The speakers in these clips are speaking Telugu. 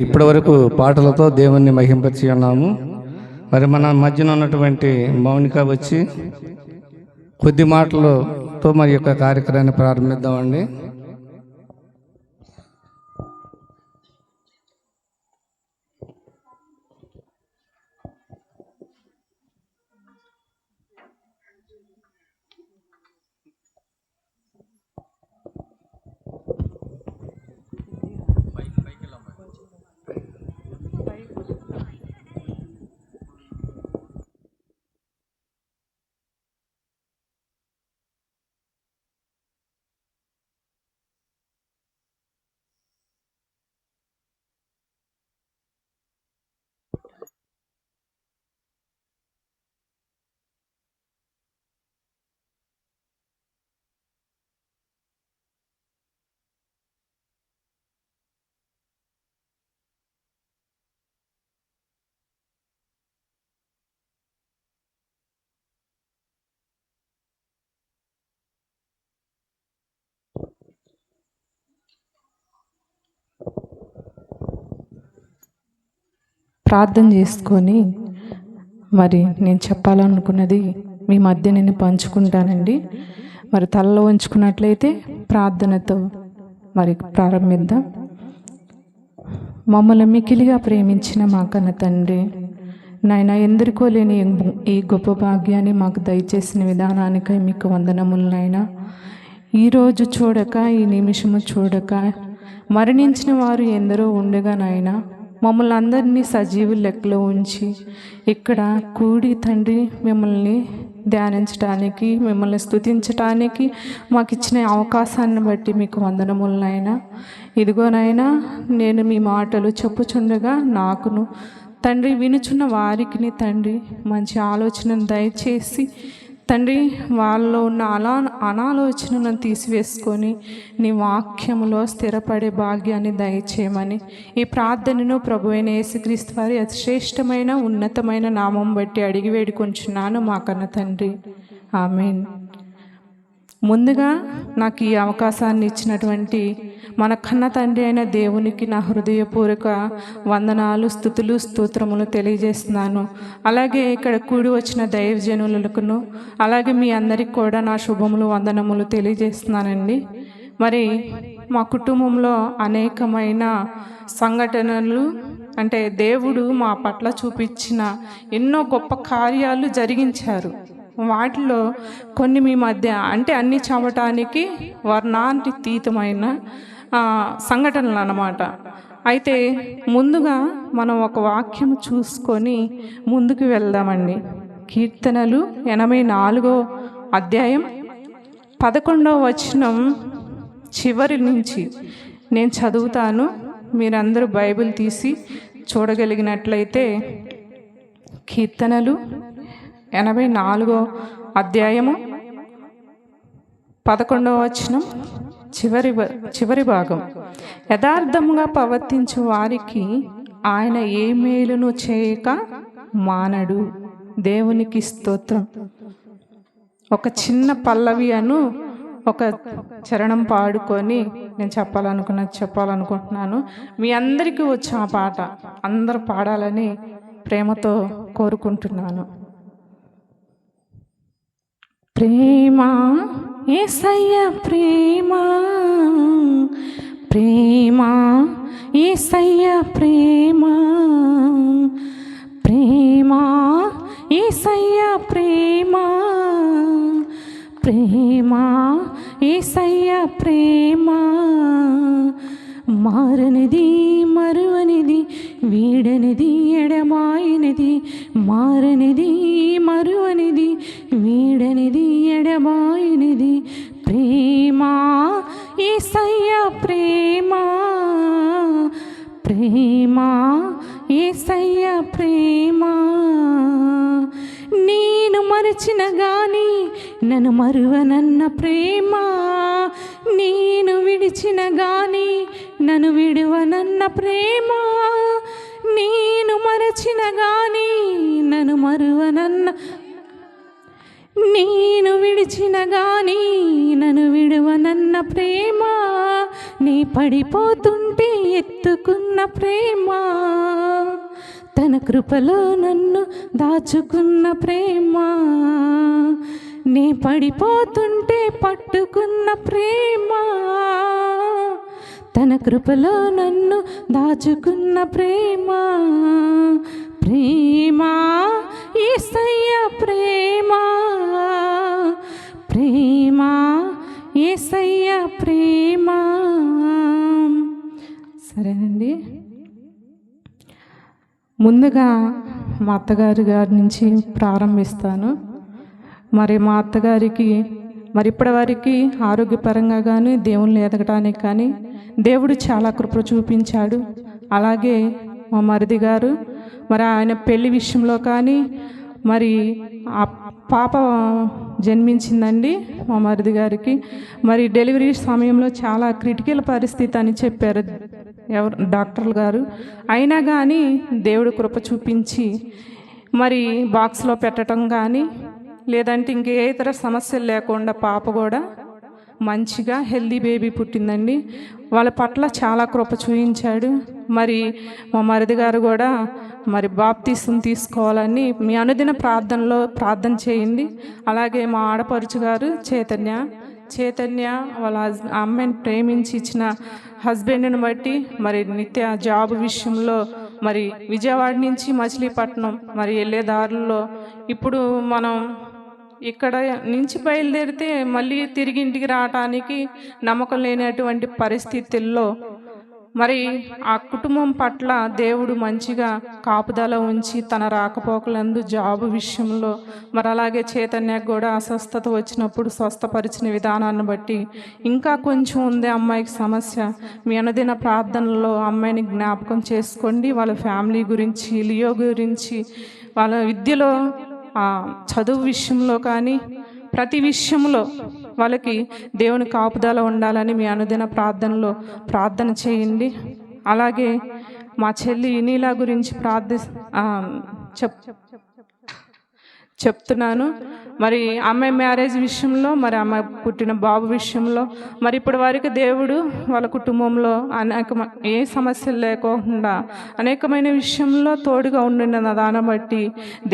ఇప్పటి వరకు పాటలతో దేవుణ్ణి మహింపరిచి ఉన్నాము. మరి మన మధ్యన ఉన్నటువంటి మౌనిక వచ్చి కొద్ది మాటలతో మరి యొక్క కార్యక్రమాన్ని ప్రారంభిద్దామండి. ప్రార్థన చేసుకొని మరి నేను చెప్పాలనుకున్నది మీ మధ్య నేను పంచుకుంటానండి. మరి తలలో ఉంచుకున్నట్లయితే ప్రార్థనతో మరి ప్రారంభిద్దాం. మమ్మల్ని మికిలిగా ప్రేమించిన మా కన్న తండ్రి, నాయన ఎందరికో లేని ఈ గొప్ప భాగ్యాన్ని మాకు దయచేసిన విధానానికై మీకు వందనములు నాయన. ఈరోజు చూడక, ఈ నిమిషము చూడక మరణించిన వారు ఎందరో ఉండగా నాయన మమ్మల్ని అందరినీ సజీవు లెక్కలో ఉంచి ఇక్కడ కూడి తండ్రి మిమ్మల్ని ధ్యానించడానికి, మిమ్మల్ని స్తుతించడానికి మాకు ఇచ్చిన అవకాశాన్ని బట్టి మీకు వందనములు నాయనా. ఇదిగోనైనా నేను మీ మాటలు చెప్పుచుండగా నాకును తండ్రి వినుచున్న వారికి తండ్రి మంచి ఆలోచనను దయచేసి తండ్రి వాళ్ళలో ఉన్న అనాలోచనలను తీసివేసుకొని నీ వాక్యములో స్థిరపడే భాగ్యాన్ని దయచేయమని ఈ ప్రార్థనను ప్రభువైన యేసుక్రీస్తు వారి అతి శ్రేష్టమైన ఉన్నతమైన నామం బట్టి అడిగి వేడుకొంచున్నాను మా కన్న తండ్రి, ఆమేన్. ముందుగా నాకు ఈ అవకాశాన్ని ఇచ్చినటువంటి మన కన్న తండ్రి అయిన దేవునికి నా హృదయపూర్వక వందనాలు, స్తుతులు, స్తోత్రములు తెలియజేస్తున్నాను. అలాగే ఇక్కడ కూడి వచ్చిన దైవజనులకును అలాగే మీ అందరికి కూడా నా శుభములు, వందనములు తెలియజేస్తున్నానండి. మరి మా కుటుంబంలో అనేకమైన సంఘటనలు అంటే దేవుడు మా పట్ల చూపించిన ఎన్నో గొప్ప కార్యాలు జరిగించారు. వాటిలో కొన్ని మీ మధ్య అంటే అన్ని చెప్పటానికి వర్ణాతీతమైన సంఘటనలు అన్నమాట. అయితే ముందుగా మనం ఒక వాక్యం చూసుకొని ముందుకు వెళ్దామండి. కీర్తనలు 84వ అధ్యాయం 11వ వచనం చివరి నుంచి నేను చదువుతాను. మీరందరూ బైబిల్ తీసి చూడగలిగినట్లయితే కీర్తనలు 84వ అధ్యాయము 11వ వచనం చివరి భాగం. యథార్థముగా ప్రవర్తించు వారికి ఆయన ఏ మేలును చేయక మానడు. దేవునికి స్తోత్రం. ఒక చిన్న పల్లవి అను ఒక చరణం పాడుకొని నేను చెప్పాలనుకుంటున్నాను. మీ అందరికీ వచ్చి ఆ పాట అందరూ పాడాలని ప్రేమతో కోరుకుంటున్నాను. ప్రేమ యేసయ్య ప్రేమ, ప్రేమ యేసయ్య ప్రేమ, ప్రేమ యేసయ్య ప్రేమ, ప్రేమ యేసయ్య ప్రేమ. మారనిది, మరువనిది, వీడనిది, ఎడమాయినది. మారనిది, మరువనిది, వీడనిది, ఎడమాయినది. ప్రేమ యేసయ్య ప్రేమ, ప్రేమ యేసయ్య ప్రేమ. నేను మరచిన గాని నన్ను మరువనన్న ప్రేమ, నేను విడిచిన గాని నన్ను విడువనన్న ప్రేమ. నేను మరచిన గాని నన్ను మరువనన్న, నేను విడిచిన గాని నన్ను విడువనన్న ప్రేమ. నీ పడిపోతుంటే ఎత్తుకున్న ప్రేమ, తన కృపలో నన్ను దాచుకున్న ప్రేమ, నీ పడిపోతుంటే పట్టుకున్న ప్రేమ, తన కృపలో నన్ను దాచుకున్న ప్రేమ, ప్రేమ యేసయ్య ప్రేమ, ప్రేమ యేసయ్య ప్రేమ. సరేనండి, ముందుగా మా అత్తగారి నుంచి ప్రారంభిస్తాను. మరి మా అత్తగారికి మరి ఇప్పటివరకు ఆరోగ్యపరంగా కానీ దేవుణ్ణి ఎదగటానికి కానీ దేవుడు చాలా కృప చూపించాడు. అలాగే మా మరిది గారు మరి ఆయన పెళ్లి విషయంలో కానీ మరి ఆ పాప జన్మించిందండి మా మరిది గారికి. మరి డెలివరీ సమయంలో చాలా క్రిటికల్ పరిస్థితి అని చెప్పారు డాక్టర్లు గారు. అయినా కానీ దేవుడు కృప చూపించి మరి బాక్స్లో పెట్టడం కానీ లేదంటే ఇంకే ఇతర సమస్యలు లేకుండా పాప కూడా మంచిగా హెల్దీ బేబీ పుట్టిందండి. వాళ్ళ పట్ల చాలా కృప చూపించాడు. మరి మా మరిది గారు కూడా మరి బాప్తీసం తీసుకోవాలని మీ అనుదిన ప్రార్థనలో ప్రార్థన చేయండి. అలాగే మా ఆడపడుచు గారు చైతన్య వాళ్ళ అమ్మాయిని ప్రేమించి ఇచ్చిన హస్బెండ్ని బట్టి మరి నిత్య జాబ్ విషయంలో మరి విజయవాడ నుంచి మచిలీపట్నం మరి వెళ్ళే దారుల్లో ఇప్పుడు మనం ఇక్కడ నుంచి బయలుదేరితే మళ్ళీ తిరిగి ఇంటికి రావటానికి నమ్మకం లేనటువంటి పరిస్థితుల్లో మరి ఆ కుటుంబం పట్ల దేవుడు మంచిగా కాపుదల ఉంచి తన రాకపోకలందు జాబు విషయంలో మరి అలాగే చైతన్యకు కూడా అస్వస్థత వచ్చినప్పుడు స్వస్థపరిచిన విధానాన్ని బట్టి ఇంకా కొంచెం ఉంది అమ్మాయికి సమస్య. మీ అనుదిన ప్రార్థనలో అమ్మాయిని జ్ఞాపకం చేసుకోండి. వాళ్ళ ఫ్యామిలీ గురించి, లియో గురించి, వాళ్ళ విద్యలో చదువు విషయంలో కానీ ప్రతి విషయంలో వాళ్ళకి దేవుని కాపుదల ఉండాలని మీ అనుదిన ప్రార్థనలో ప్రార్థన చేయండి. అలాగే మా చెల్లి నీలా గురించి చెప్తున్నాను. మరి అమ్మాయి మ్యారేజ్ విషయంలో మరి అమ్మాయి పుట్టిన బాబు విషయంలో మరి ఇప్పటి వరకు దేవుడు వాళ్ళ కుటుంబంలో ఏ సమస్యలు లేకుండా అనేకమైన విషయంలో తోడుగా ఉండిన దాన్ని బట్టి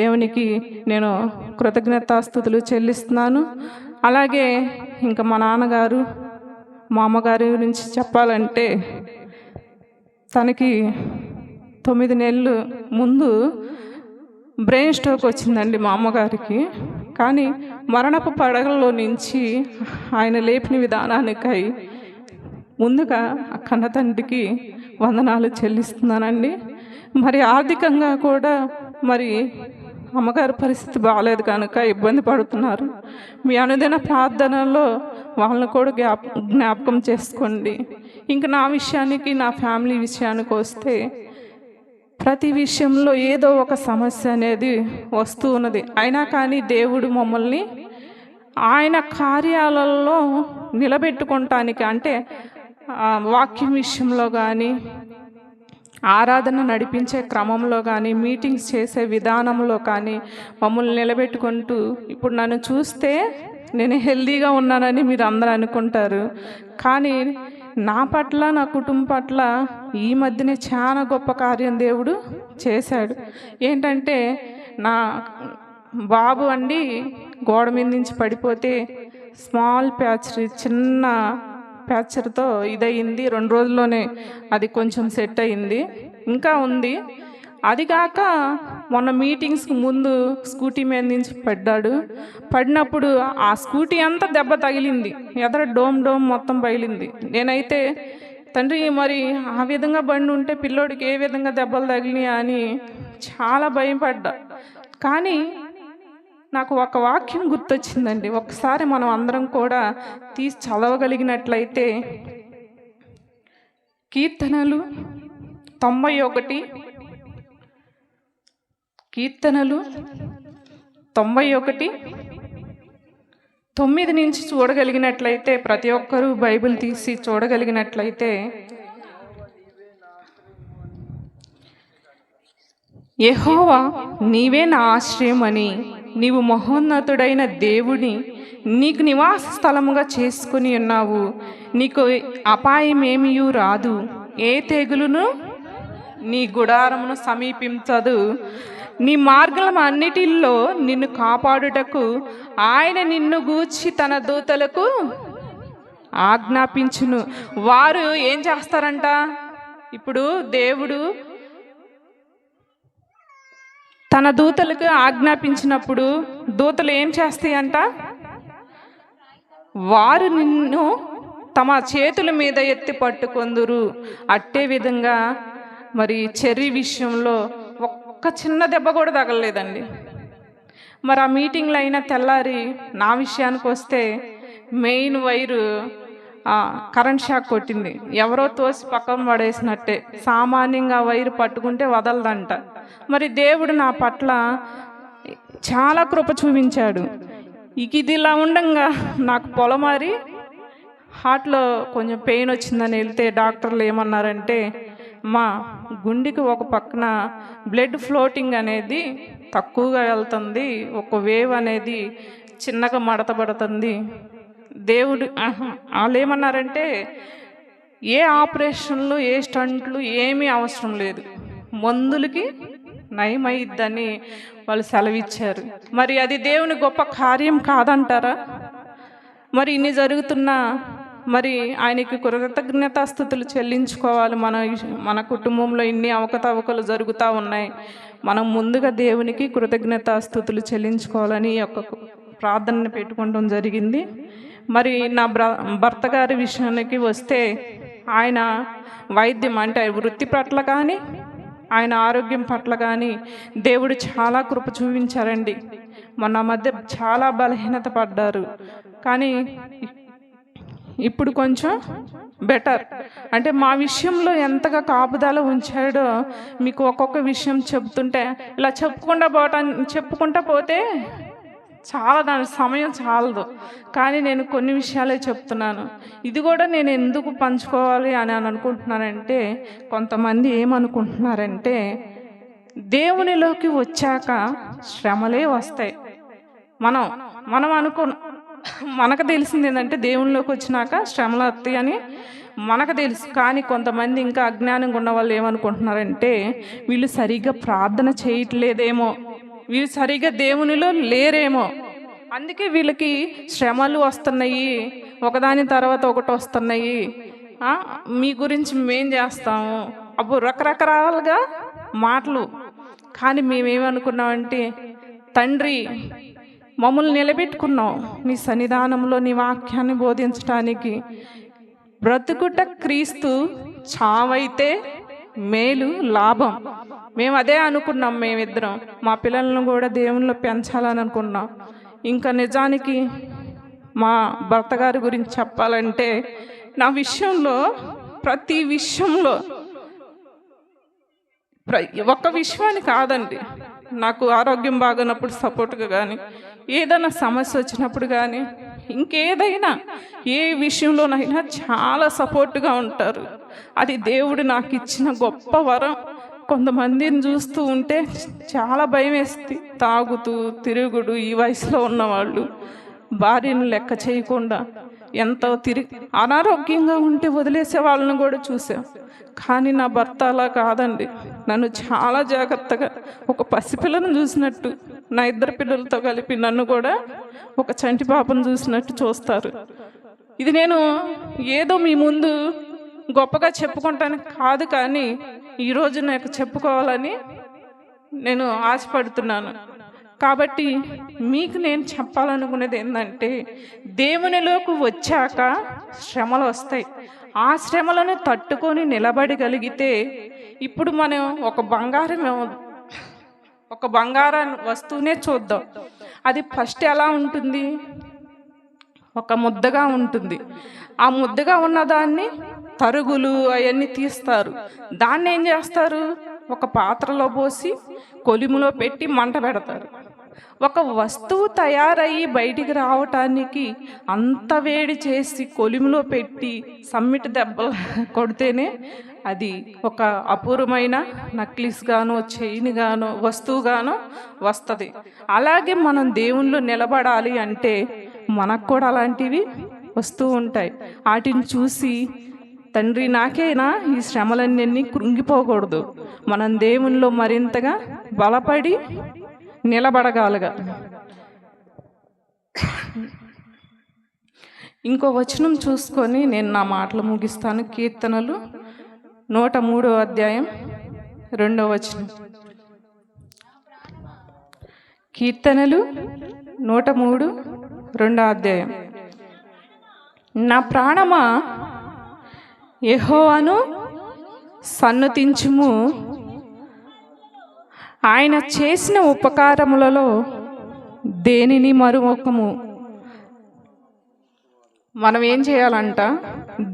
దేవునికి నేను కృతజ్ఞతాస్తుతులు చెల్లిస్తున్నాను. అలాగే ఇంకా మా నాన్నగారు మా అమ్మగారి గురించి చెప్పాలంటే తనకి 9 నెలలు ముందు బ్రెయిన్ స్ట్రోక్ వచ్చిందండి మా అమ్మగారికి. కానీ మరణపు పడగల్లో నుంచి ఆయన లేపిన విధానానికై ముందుగా ఆ కన్న తండ్రికి వందనాలు చెల్లిస్తున్నానండి. మరి ఆర్థికంగా కూడా మరి అమ్మగారి పరిస్థితి బాగాలేదు కనుక ఇబ్బంది పడుతున్నారు. మీ అనుదిన ప్రార్థనలో వాళ్ళని కూడా జ్ఞాపకం చేసుకోండి. ఇంకా నా విషయానికి, నా ఫ్యామిలీ విషయానికి వస్తే ప్రతి విషయంలో ఏదో ఒక సమస్య అనేది వస్తూ ఉన్నది. అయినా కానీ దేవుడు మమ్మల్ని ఆయన కార్యాలలో నిలబెట్టుకోవటానికి అంటే వాక్యం విషయంలో కానీ, ఆరాధన నడిపించే క్రమంలో కానీ, మీటింగ్స్ చేసే విధానంలో కానీ మమ్మల్ని నిలబెట్టుకుంటూ ఇప్పుడు నన్ను చూస్తే నేను హెల్దీగా ఉన్నానని మీరు అందరూ అనుకుంటారు. కానీ నా పట్ల, నా కుటుంబం పట్ల ఈ మధ్యనే చాలా గొప్ప కార్యం దేవుడు చేశాడు. ఏంటంటే నా బాబు అండి గోడ మీద నుంచి పడిపోతే స్మాల్ ప్యాచర్, చిన్న ప్యాచర్తో ఇదయింది. 2 రోజుల్లోనే అది కొంచెం సెట్ అయింది. ఇంకా ఉంది. అది కాక మొన్న మీటింగ్స్కి ముందు స్కూటీ మీద నుంచి పడినప్పుడు ఆ స్కూటీ అంతా దెబ్బ తగిలింది. ఎదర డోమ్ మొత్తం బయలింది. నేనైతే తండ్రి మరి ఆ విధంగా బండి ఉంటే పిల్లోడికి ఏ విధంగా దెబ్బలు తగిలినాయి అని చాలా భయపడ్డా. కానీ నాకు ఒక వాక్యం గుర్తొచ్చిందండి. ఒకసారి మనం అందరం కూడా తీసి చదవగలిగినట్లయితే కీర్తనలు 91:9 నుంచి చూడగలిగినట్లయితే, ప్రతి ఒక్కరూ బైబిల్ తీసి చూడగలిగినట్లయితే, యెహోవా నీవే నా ఆశ్రయమని, నీవు మహోన్నతుడైన దేవుని నీకు నివాస స్థలముగా చేసుకుని ఉన్నావు. నీకు అపాయం ఏమీ రాదు, ఏ తెగులును నీ గుడారమును సమీపించదు. నీ మార్గం అన్నిటిల్లో నిన్ను కాపాడుటకు ఆయన నిన్ను గూర్చి తన దూతలకు ఆజ్ఞాపించును. వారు ఏం చేస్తారంట? ఇప్పుడు దేవుడు తన దూతలకు ఆజ్ఞాపించినప్పుడు దూతలు ఏం చేస్తాయంట? వారు నిన్ను తమ చేతుల మీద ఎత్తి పట్టుకొందురు. అట్టే విధంగా మరి చెర్రీ విషయంలో ఒక్క చిన్న దెబ్బ కూడా తగలలేదండి. మరి ఆ మీటింగ్లో అయినా తెల్లారి నా విషయానికి వస్తే మెయిన్ వైరు కరెంట్ షాక్ కొట్టింది. ఎవరో తోసి పక్కన పడేసినట్టే. సామాన్యంగా వైరు పట్టుకుంటే వదలదంట. మరి దేవుడు నా పట్ల చాలా కృప చూపించాడు. ఇది ఇలా ఉండంగా నాకు పొలమారి హార్ట్లో కొంచెం పెయిన్ వచ్చిందని వెళ్తే డాక్టర్లు ఏమన్నారంటే, మా గుండెకి ఒక పక్కన బ్లడ్ ఫ్లోటింగ్ అనేది తక్కువగా వెళ్తుంది, ఒక వేవ్ అనేది చిన్నగా మడతపడుతుంది. దేవుడు వాళ్ళు ఏమన్నారంటే, ఏ ఆపరేషన్లు ఏ స్టంట్లు ఏమీ అవసరం లేదు, మందులకి నయమైద్దని వాళ్ళు సెలవిచ్చారు. మరి అది దేవుని గొప్ప కార్యం కాదంటారా? మరి ఇన్ని జరుగుతున్నా మరి ఆయనకి కృతజ్ఞతాస్తుతులు చెల్లించుకోవాలి. మన కుటుంబంలో ఇన్ని అవకతవకలు జరుగుతూ ఉన్నాయి. మనం ముందుగా దేవునికి కృతజ్ఞతాస్తుతులు చెల్లించుకోవాలని ఒక ప్రార్థనను పెట్టుకోవడం జరిగింది. మరి నా భర్త గారి విషయానికి వస్తే, ఆయన వైద్యం అంటే వృత్తి పట్ల కానీ ఆయన ఆరోగ్యం పట్ల కానీ దేవుడు చాలా కృప చూపించారండి. మొన్న మధ్య చాలా బలహీనత పడ్డారు, కానీ ఇప్పుడు కొంచెం బెటర్. అంటే మా విషయంలో ఎంతగా కాపుదల ఉంచాడో మీకు ఒక్కొక్క విషయం చెప్తుంటే ఇలా చెప్పుకుంటా పోతే చాలా దాని సమయం చాలదు. కానీ నేను కొన్ని విషయాలే చెప్తున్నాను. ఇది కూడా నేను ఎందుకు పంచుకోవాలి అని అనుకుంటున్నానంటే, కొంతమంది ఏమనుకుంటున్నారంటే, దేవునిలోకి వచ్చాక శ్రమలే వస్తాయి. మనకు తెలిసింది ఏంటంటే, దేవునిలోకి వచ్చినాక శ్రమలు వస్తాయి అని మనకు తెలుసు. కానీ కొంతమంది ఇంకా అజ్ఞానంగా ఉన్న వాళ్ళు ఏమనుకుంటున్నారంటే, వీళ్ళు సరిగ్గా ప్రార్థన చేయట్లేదేమో, వీళ్ళు సరిగ్గా దేవునిలో లేరేమో, అందుకే వీళ్ళకి శ్రమలు వస్తున్నాయి, ఒకదాని తర్వాత ఒకటి వస్తున్నాయి, మీ గురించి మేం చేస్తాము, అప్పుడు రకరకాలుగా మాటలు. కానీ మేమేమనుకున్నామంటే, తండ్రి మమ్మల్ని నిలబెట్టుకున్నావు నీ సన్నిధానంలో, నీ వాక్యాన్ని బోధించడానికి. బ్రతుకుట క్రీస్తు, చావైతే మేలు లాభం. మేము అదే అనుకున్నాం. మేమిద్దరం మా పిల్లలను కూడా దేవునిలో పెంచాలని అనుకున్నాం. ఇంకా నిజానికి మా భర్త గారి గురించి చెప్పాలంటే, నా విషయంలో ప్రతి విషయంలో ఒక్క విషయాన్ని కాదండి, నాకు ఆరోగ్యం బాగున్నప్పుడు సపోర్ట్గా కానీ, ఏదైనా సమస్య వచ్చినప్పుడు కానీ, ఇంకేదైనా ఏ విషయంలోనైనా చాలా సపోర్ట్గా ఉంటారు. అది దేవుడు నాకు ఇచ్చిన గొప్ప వరం. కొంతమందిని చూస్తూ ఉంటే చాలా భయం వేస్తుంది. తాగుతూ తిరుగుడు, ఈ వయసులో ఉన్నవాళ్ళు భార్యను లెక్క చేయకుండా ఎంతో అనారోగ్యంగా ఉంటే వదిలేసే వాళ్ళని కూడా చూసాం. కానీ నా భర్త అలా కాదండి. నన్ను చాలా జాగ్రత్తగా ఒక పసిపిల్లను చూసినట్టు, నా ఇద్దరు పిల్లలతో కలిపి నన్ను కూడా ఒక చంటి పాపను చూసినట్టు చూస్తారు. ఇది నేను ఏదో మీ ముందు గొప్పగా చెప్పుకుంటానికి కాదు, కానీ ఈరోజు నాకు చెప్పుకోవాలని నేను ఆశపడుతున్నాను. కాబట్టి మీకు నేను చెప్పాలనుకునేది ఏంటంటే, దేవునిలోకి వచ్చాక శ్రమలు వస్తాయి. ఆ శ్రమలను తట్టుకొని నిలబడగలిగితే, ఇప్పుడు మనం ఒక బంగారం వస్తువునే చూద్దాం. అది ఫస్ట్ ఎలా ఉంటుంది? ఒక ముద్దగా ఉంటుంది. ఆ ముద్దగా ఉన్నదాన్ని తరుగులు అవన్నీ తీస్తారు. దాన్ని ఏం చేస్తారు? ఒక పాత్రలో పోసి కొలిములో పెట్టి మంట పెడతారు. ఒక వస్తువు తయారయ్యి బయటికి రావటానికి అంత వేడి చేసి కొలిములో పెట్టి సమ్మిటి దెబ్బలు కొడితేనే అది ఒక అపూర్వమైన నక్లీస్ గానో, చైన్ గానో, వస్తువుగానో వస్తుంది. అలాగే మనం దేవునిలో నిలబడాలి అంటే మనకు కూడా అలాంటివి వస్తూ ఉంటాయి. వాటిని చూసి తండ్రి నాకేనా ఈ శ్రమలన్నీ కృంగిపోకూడదు, మనం దేవునిలో మరింతగా బలపడి నిలబడగలగా. ఇంకో వచనం చూసుకొని నేను నా మాటలు ముగిస్తాను. కీర్తనలు 103వ అధ్యాయం 2వ వచనం. కీర్తనలు 103 2వ అధ్యాయం. నా ప్రాణమా యెహోవాను సన్నుతించుము, ఆయన చేసిన ఉపకారములలో దేనిని మరువకము. మనం ఏం చేయాలంట,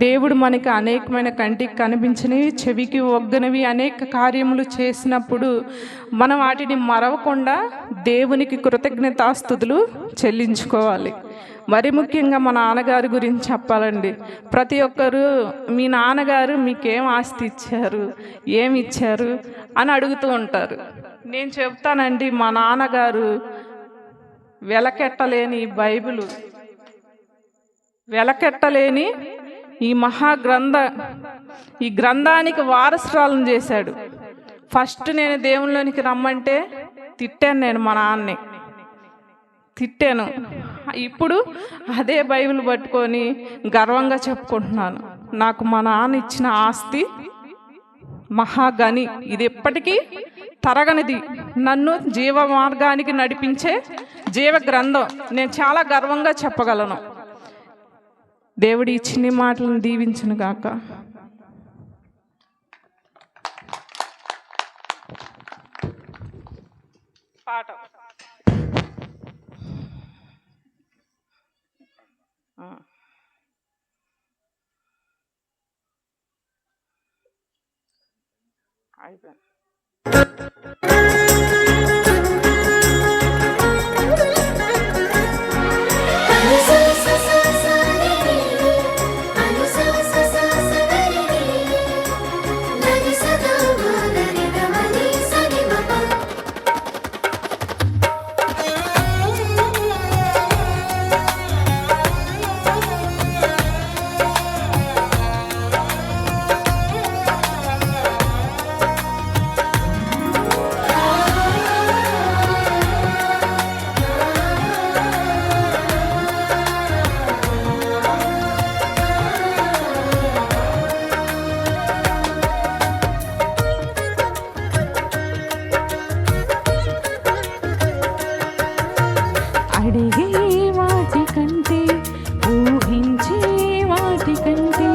దేవుడు మనకి అనేకమైన కంటికి కనిపించినవి, చెవికి ఒగ్గనవి అనేక కార్యములు చేసినప్పుడు మనం వాటిని మరవకుండా దేవునికి కృతజ్ఞతాస్తుతులు చెల్లించుకోవాలి. మరి ముఖ్యంగా మా నాన్నగారి గురించి చెప్పాలండి. ప్రతి ఒక్కరు మీ నాన్నగారు మీకేం ఆస్తి ఇచ్చారు, ఏమి ఇచ్చారు అని అడుగుతూ ఉంటారు. నేను చెప్తానండి, మా నాన్నగారు వెలకెట్టలేని బైబిలు, వెలకెట్టలేని ఈ గ్రంథానికి వారసురాలను చేశాడు. ఫస్ట్ నేను దేవునిలోనికి రమ్మంటే తిట్టాను, నేను మా నాన్నని తిట్టాను. ఇప్పుడు అదే బైబిల్ పట్టుకొని గర్వంగా చెప్పుకుంటున్నాను, నాకు మా నాన్న ఇచ్చిన ఆస్తి మహాగని, ఇది ఎప్పటికీ తరగనిది, నన్ను జీవ మార్గానికి నడిపించే జీవ గ్రంథం. నేను చాలా గర్వంగా చెప్పగలను. దేవుడి ఇచ్చిన మాటలను దీవించును గాక. పాట అయిపోయింది. అడిగే వాటి కంటే ఊహించే వాటి కంటే,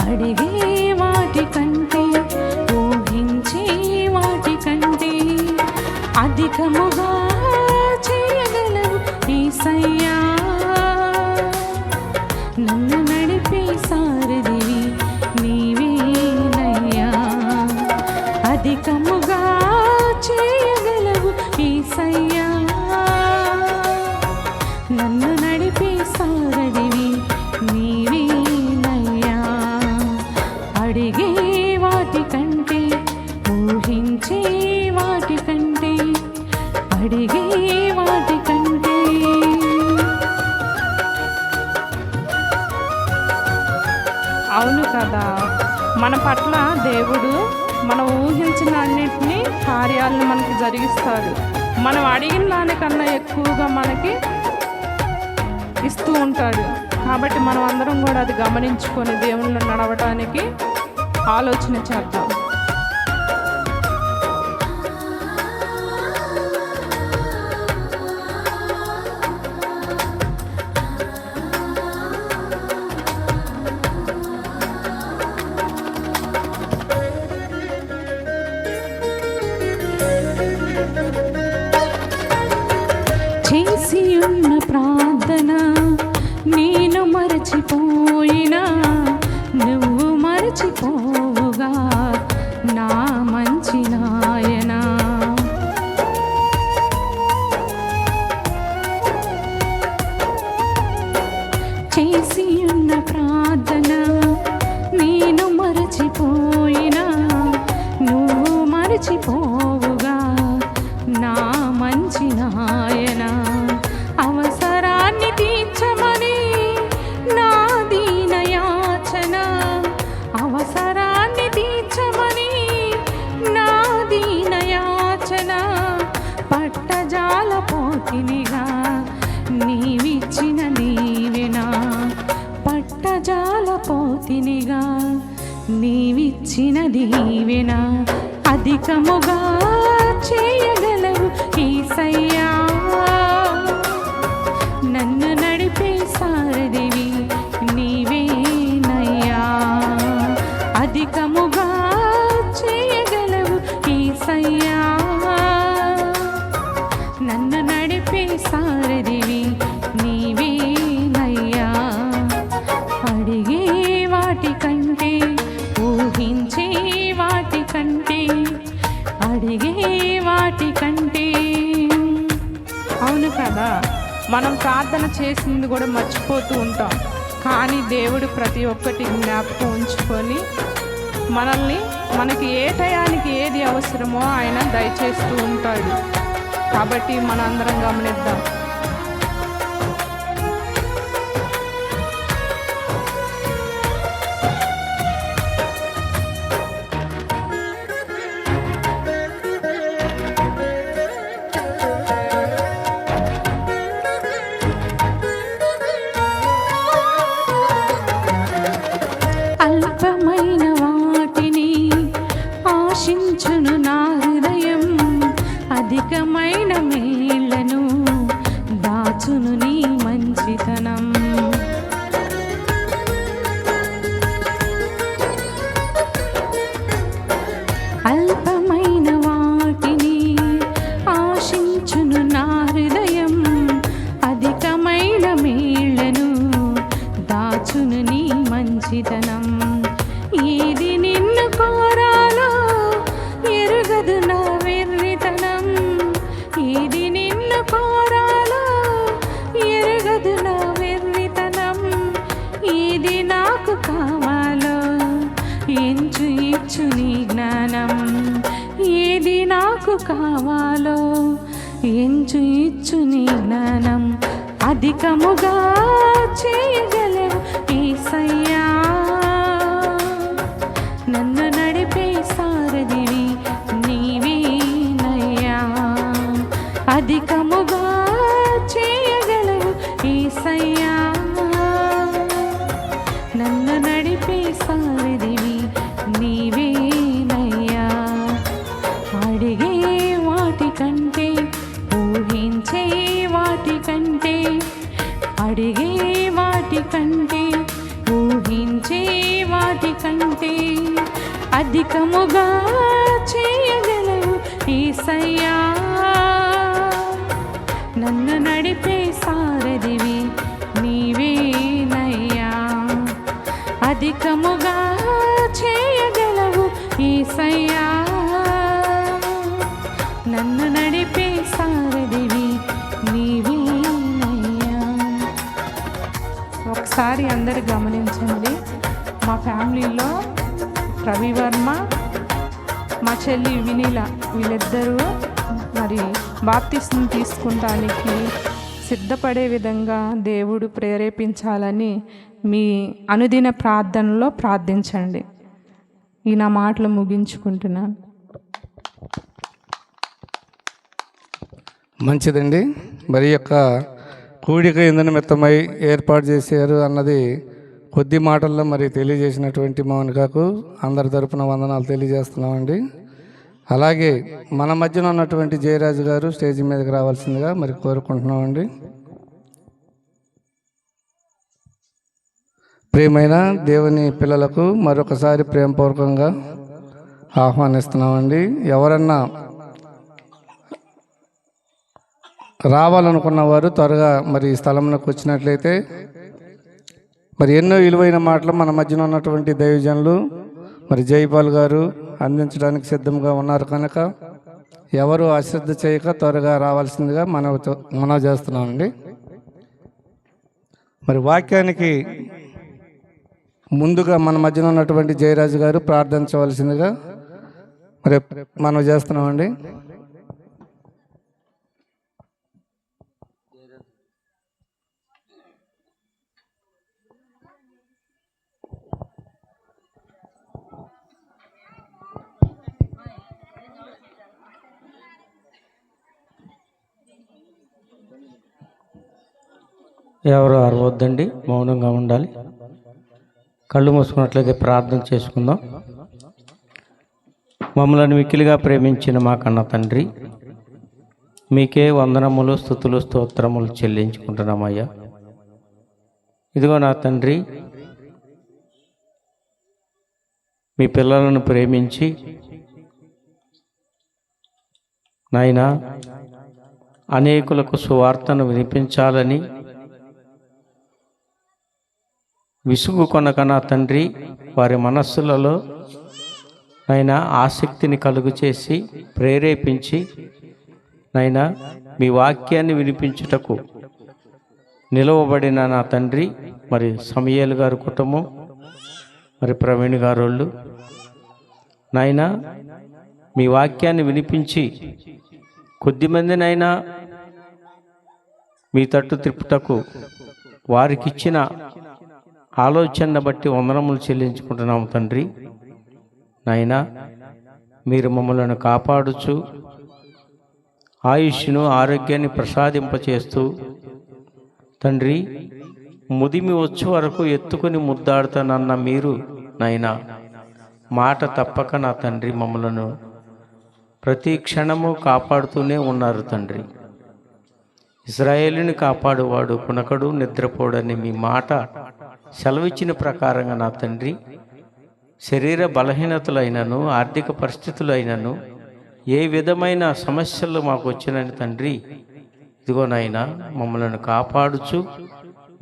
అడిగే వాటి కంటే ఊహించే వాటి కంటే అధికముగా చేయగలవు యేసయ్యా. నన్ను నడిపే సారథివి నీవేనయ్యా, అధికముగా చేయగలవు యేసయ్యా. నన్ను నడిపే సారథివి నీవేనయ్యా. అడిగే వాటి కంటే ఊహించే వాటి కంటే, అడిగే వాటి కంటే. అవును కదా, మన పట్ల దేవుడు మనం ఊహించిన అన్నిటినీ కార్యాలను మనకి జరిగిస్తాడు. మనం అడిగిన దానికన్నా ఎక్కువగా మనకి ఇస్తూ ఉంటాడు. కాబట్టి మనం అందరం కూడా అది గమనించుకొని దేవుళ్ళు నడవటానికి ఆలోచన చేద్దాం. చేసి ఉన్న ప్రార్థన నేను మరచిపోయినా, నువ్వు మరచిపోవుగా నా మంచి నాయనా. చేసి ఉన్న ప్రార్థన నేను మరచిపోయినా, నువ్వు మరచిపోవుగా నా మంచి నాయనా. అవసరాన్ని పోతినిగా నీవిచ్చిన దీవెన పట్టజాల పోతినిగా నీవిచ్చిన దీవెన అధికముగా చేయగలవు యేసయ్యా నన్ను నడిపే సారథివి నీవేనయ్యా అధికముగా చేయగలవు యేసయ్యా నన్ను నడిపే సారథివి నీవేనయ్యా అడిగే వాటి కంటే ఊహించే వాటి కంటే అడిగే వాటి కంటే అవును కదా మనం ప్రార్థన చేసింది కూడా మర్చిపోతూ ఉంటాం కానీ దేవుడు ప్రతి ఒక్కటి జ్ఞాపకం ఉంచుకొని మనకి ఏ టయానికి ఏది అవసరమో ఆయన దయచేస్తూ ఉంటాడు కాబట్టి మనందరం గమనిద్దాం అల్పమైన వాటిని ఆశించును నా హృదయం అధికమైన మేళ్లను దాచును నీ మంచితనం అల్పమైన వాటిని ఆశించును నా హృదయం అధికమైన మేళ్లను దాచును నీ మంచితనం ఏది నిన్ను కోరాలో ఎరుగదు నా వెర్రితనం ఏది నిన్ను కోరాలో ఎరుగదు నా వెర్రితనం ఏది నాకు కావాలో ఎంచు ఇచ్చు నీ జ్ఞానం ఏది నాకు కావాలో ఎంచు ఇచ్చు నీ జ్ఞానం అధికముగా చేయగలవు యేసయ్యా నన్ను నడిపే సారథివి నీవేనయ్యా అధికముగా చేయగలవు యేసయ్యా నన్ను నడిపే సారథివి నీవేనయ్యా అడిగే వాటి కంటే ఊహించే వాటి కంటే అడిగే వాటి కంటే ఊహించే వాటి కంటే అధికముగా చేయగలవు యేసయ్యా నన్ను నడిపే సారథివి నీవేనయ్యా అధికముగా చేయగలవు యేసయ్యా నన్ను నడిపే సారథివి నీవేనయ్యా ఒకసారి అందరు గమనించండి మా ఫ్యామిలీలో రవివర్మ మా చెల్లి వినీల వీళ్ళిద్దరూ మరి బాప్తిస్మం తీసుకుంటానికి సిద్ధపడే విధంగా దేవుడు ప్రేరేపించాలని మీ అనుదిన ప్రార్థనలో ప్రార్థించండి ఈ నా మాటలు ముగించుకుంటున్నాను మంచిదండి. మరి యొక్క కూడిక ఇంధన నిమిత్తమై ఏర్పాటు చేశారు అన్నది కొద్ది మాటల్లో మరి తెలియజేసినటువంటి మౌనికకు అందరి తరపున వందనాలు తెలియజేస్తున్నామండి. అలాగే మన మధ్యన ఉన్నటువంటి జయరాజు గారు స్టేజ్ మీదకి రావాల్సిందిగా మరి కోరుకుంటున్నామండి. ప్రియమైన దేవుని పిల్లలకు మరొకసారి ప్రేమపూర్వకంగా ఆహ్వానిస్తున్నామండి. ఎవరన్నా రావాలనుకున్న వారు త్వరగా మరి ఈ స్థలంలోకి వచ్చినట్లయితే మరి ఎన్నో విలువైన మాటలు మన మధ్యన ఉన్నటువంటి దైవజనులు మరి జైపాల్ గారు అందించడానికి సిద్ధంగా ఉన్నారు కనుక ఎవరు అశ్రద్ధ చేయక త్వరగా రావాల్సిందిగా మనవి చేస్తున్నామండి. మరి వాక్యానికి ముందుగా మన మధ్యన ఉన్నటువంటి జయరాజు గారు ప్రార్థించవలసిందిగా మరి మనవి చేస్తున్నామండి. ఎవరు అరవద్దండి, మౌనంగా ఉండాలి. కళ్ళు మూసుకున్నట్లయితే ప్రార్థన చేసుకుందాం. మమ్మల్ని మిక్కిలిగా ప్రేమించిన మా కన్న తండ్రి, మీకే వందనములు, స్తుతులు, స్తోత్రములు చెల్లించుకుంటున్నామయ్యా. ఇదిగో నా తండ్రి, మీ పిల్లలను ప్రేమించి నాయనా అనేకులకు సువార్తను వినిపించాలని విసుగు కొనక నా తండ్రి వారి మనస్సులలో నైనా ఆసక్తిని కలుగు చేసి ప్రేరేపించి నైనా మీ వాక్యాన్ని వినిపించుటకు నిలవబడిన నా తండ్రి, మరి సమయేలు గారి కుటుంబం, మరి ప్రవీణ్ గారోళ్ళు నాయనా మీ వాక్యాన్ని వినిపించి కొద్దిమందినైనా మీ తట్టు త్రిప్పుటకు వారికిచ్చిన ఆలోచనను బట్టి వందనములు చెల్లించుకుంటున్నాము తండ్రి. నాయనా మీరు మమ్మలను కాపాడుచు ఆయుష్ను, ఆరోగ్యాన్ని ప్రసాదింపచేస్తూ తండ్రి ముదిమి వచ్చే వరకు ఎత్తుకుని ముద్దాడుతానన్న మీరు నాయనా మాట తప్పక నా తండ్రి మమ్మలను ప్రతి క్షణము కాపాడుతూనే ఉన్నారు తండ్రి. ఇశ్రాయేలుని కాపాడువాడు కునకడు నిద్రపోడని మీ మాట సెలవిచ్చిన ప్రకారంగా నా తండ్రి శరీర బలహీనతలైనను, ఆర్థిక పరిస్థితులైనను, ఏ విధమైన సమస్యలు మాకు వచ్చినని తండ్రి ఇదిగో నాయనా మమ్మల్ని కాపాడుచు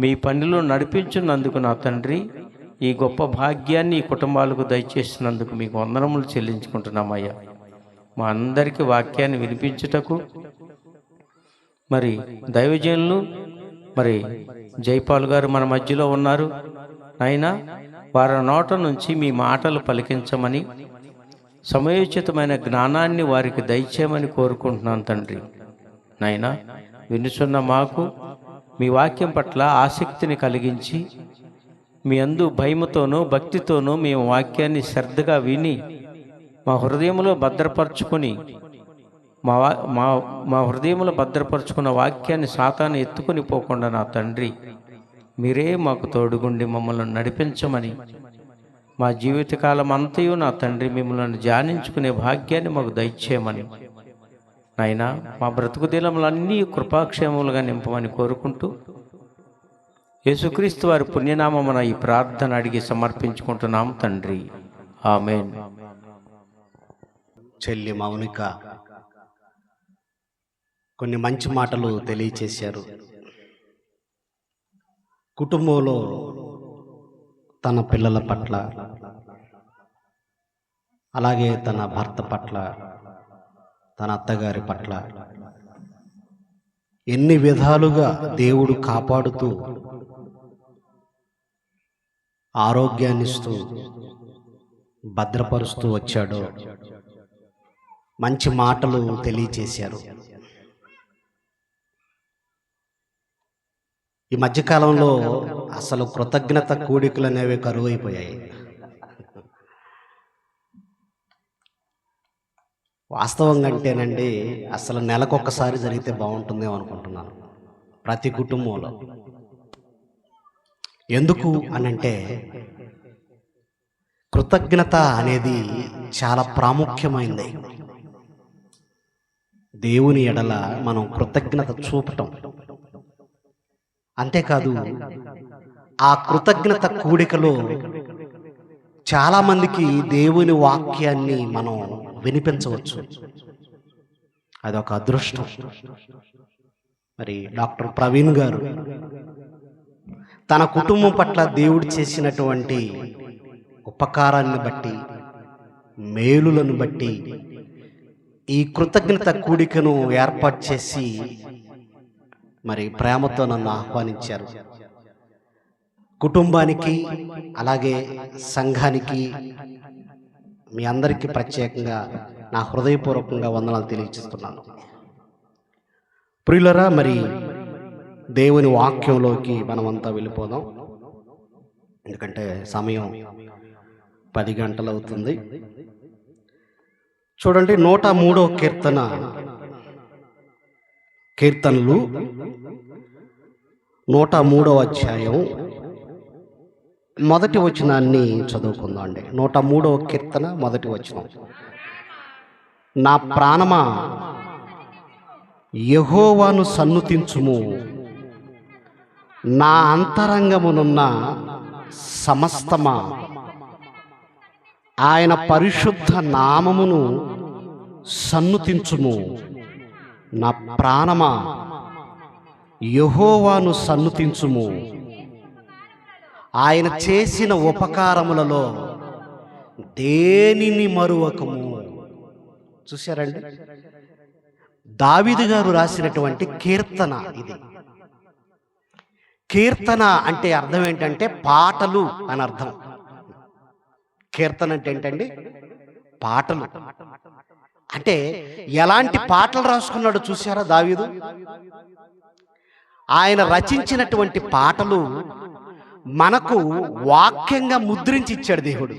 మీ పనిలో నడిపించున్నందుకు నా తండ్రి ఈ గొప్ప భాగ్యాన్ని ఈ కుటుంబాలకు దయచేసినందుకు మీకు వందనములు చెల్లించుకుంటున్నామయ్యా. మా అందరికీ వాక్యాన్ని వినిపించుటకు మరి దైవజనులు మరి జైపాల్ గారు మన మధ్యలో ఉన్నారు. అయినా వారి నోట నుంచి మీ మాటలు పలికించమని, సమయోచితమైన జ్ఞానాన్ని వారికి దయచేయమని కోరుకుంటున్నాను తండ్రి. నాయనా వినుచున్న మాకు మీ వాక్యం పట్ల ఆసక్తిని కలిగించి మీ అందు భయముతోనూ భక్తితోనూ మేము వాక్యాన్ని శ్రద్ధగా విని మా హృదయంలో భద్రపరుచుకొని మా హృదయంలో భద్రపరుచుకున్న వాక్యాన్ని సాతాను ఎత్తుకొని పోకుండా నా తండ్రి మీరే మాకు తోడుగుండి మమ్మల్ని నడిపించమని, మా జీవితకాలం అంతయు నా తండ్రి మిమ్మల్ని ధ్యానించుకునే భాగ్యాన్ని మాకు దయచేయమని నాయనా మా బ్రతుకు దినములన్నీ కృపాక్షేమములుగా నింపమని కోరుకుంటూ యేసుక్రీస్తు వారి పుణ్యనామమున ఈ ప్రార్థన అడిగి సమర్పించుకుంటున్నాం తండ్రి. ఆమేన్. చెల్లి మౌనిక కొన్ని మంచి మాటలు తెలియచేశారు. కుటుంబంలో తన పిల్లల పట్ల, అలాగే తన భర్త పట్ల, తన అత్తగారి పట్ల ఎన్ని విధాలుగా దేవుడు కాపాడుతూ ఆరోగ్యాన్నిస్తూ భద్రపరుస్తూ వచ్చాడో మంచి మాటలు తెలియచేశారు. ఈ మధ్యకాలంలో అసలు కృతజ్ఞత కూడికలు అనేవి కరువైపోయాయి. వాస్తవంగా అంటేనండి అసలు నెలకొకసారి జరిగితే బాగుంటుందేమో అనుకుంటున్నాను ప్రతి కుటుంబంలో. ఎందుకు అనంటే కృతజ్ఞత అనేది చాలా ప్రాముఖ్యమైనది. దేవుని ఎడల మనం కృతజ్ఞత చూపటం, అంతేకాదు ఆ కృతజ్ఞత కూడికలో చాలామందికి దేవుని వాక్యాన్ని మనం వినిపించవచ్చు. అదొక అదృష్టం. మరి డాక్టర్ ప్రవీణ్ గారు తన కుటుంబం పట్ల దేవుడు చేసినటువంటి ఉపకారాన్ని బట్టి, మేలులను బట్టి ఈ కృతజ్ఞత కూడికను ఏర్పాటు చేసి మరి ప్రేమతో నన్ను ఆహ్వానించారు. కుటుంబానికి అలాగే సంఘానికి మీ అందరికీ ప్రత్యేకంగా నా హృదయపూర్వకంగా వందనాలు తెలియజేస్తున్నాను. ప్రియులరా, మరి దేవుని వాక్యంలోకి మనమంతా వెళ్ళిపోదాం. ఎందుకంటే సమయం 10 గంటలు అవుతుంది. చూడండి, 103వ కీర్తనలు 103వ అధ్యాయం మొదటి వచనాన్ని చదువుకుందాం అండి. 103వ కీర్తన మొదటి వచనం. నా ప్రాణమా యెహోవాను సన్నుతించుము, నా అంతరంగమునున్న సమస్తమా ఆయన పరిశుద్ధ నామమును సన్నుతించుము. నా ప్రాణమా యెహోవాను సన్నుతించుము, ఆయన చేసిన ఉపకారములలో దేనిని మరువకము. చూశారండి, దావీదు గారు రాసినటువంటి కీర్తన ఇది. కీర్తన అంటే అర్థం ఏంటంటే పాటలు అని అర్థం. కీర్తన అంటే ఏంటండి? పాటలు. అంటే ఎలాంటి పాటలు రాసుకున్నాడు చూసారా దావీదు? ఆయన రచించినటువంటి పాటలు మనకు వాక్యంగా ముద్రించి ఇచ్చాడు దేవుడు.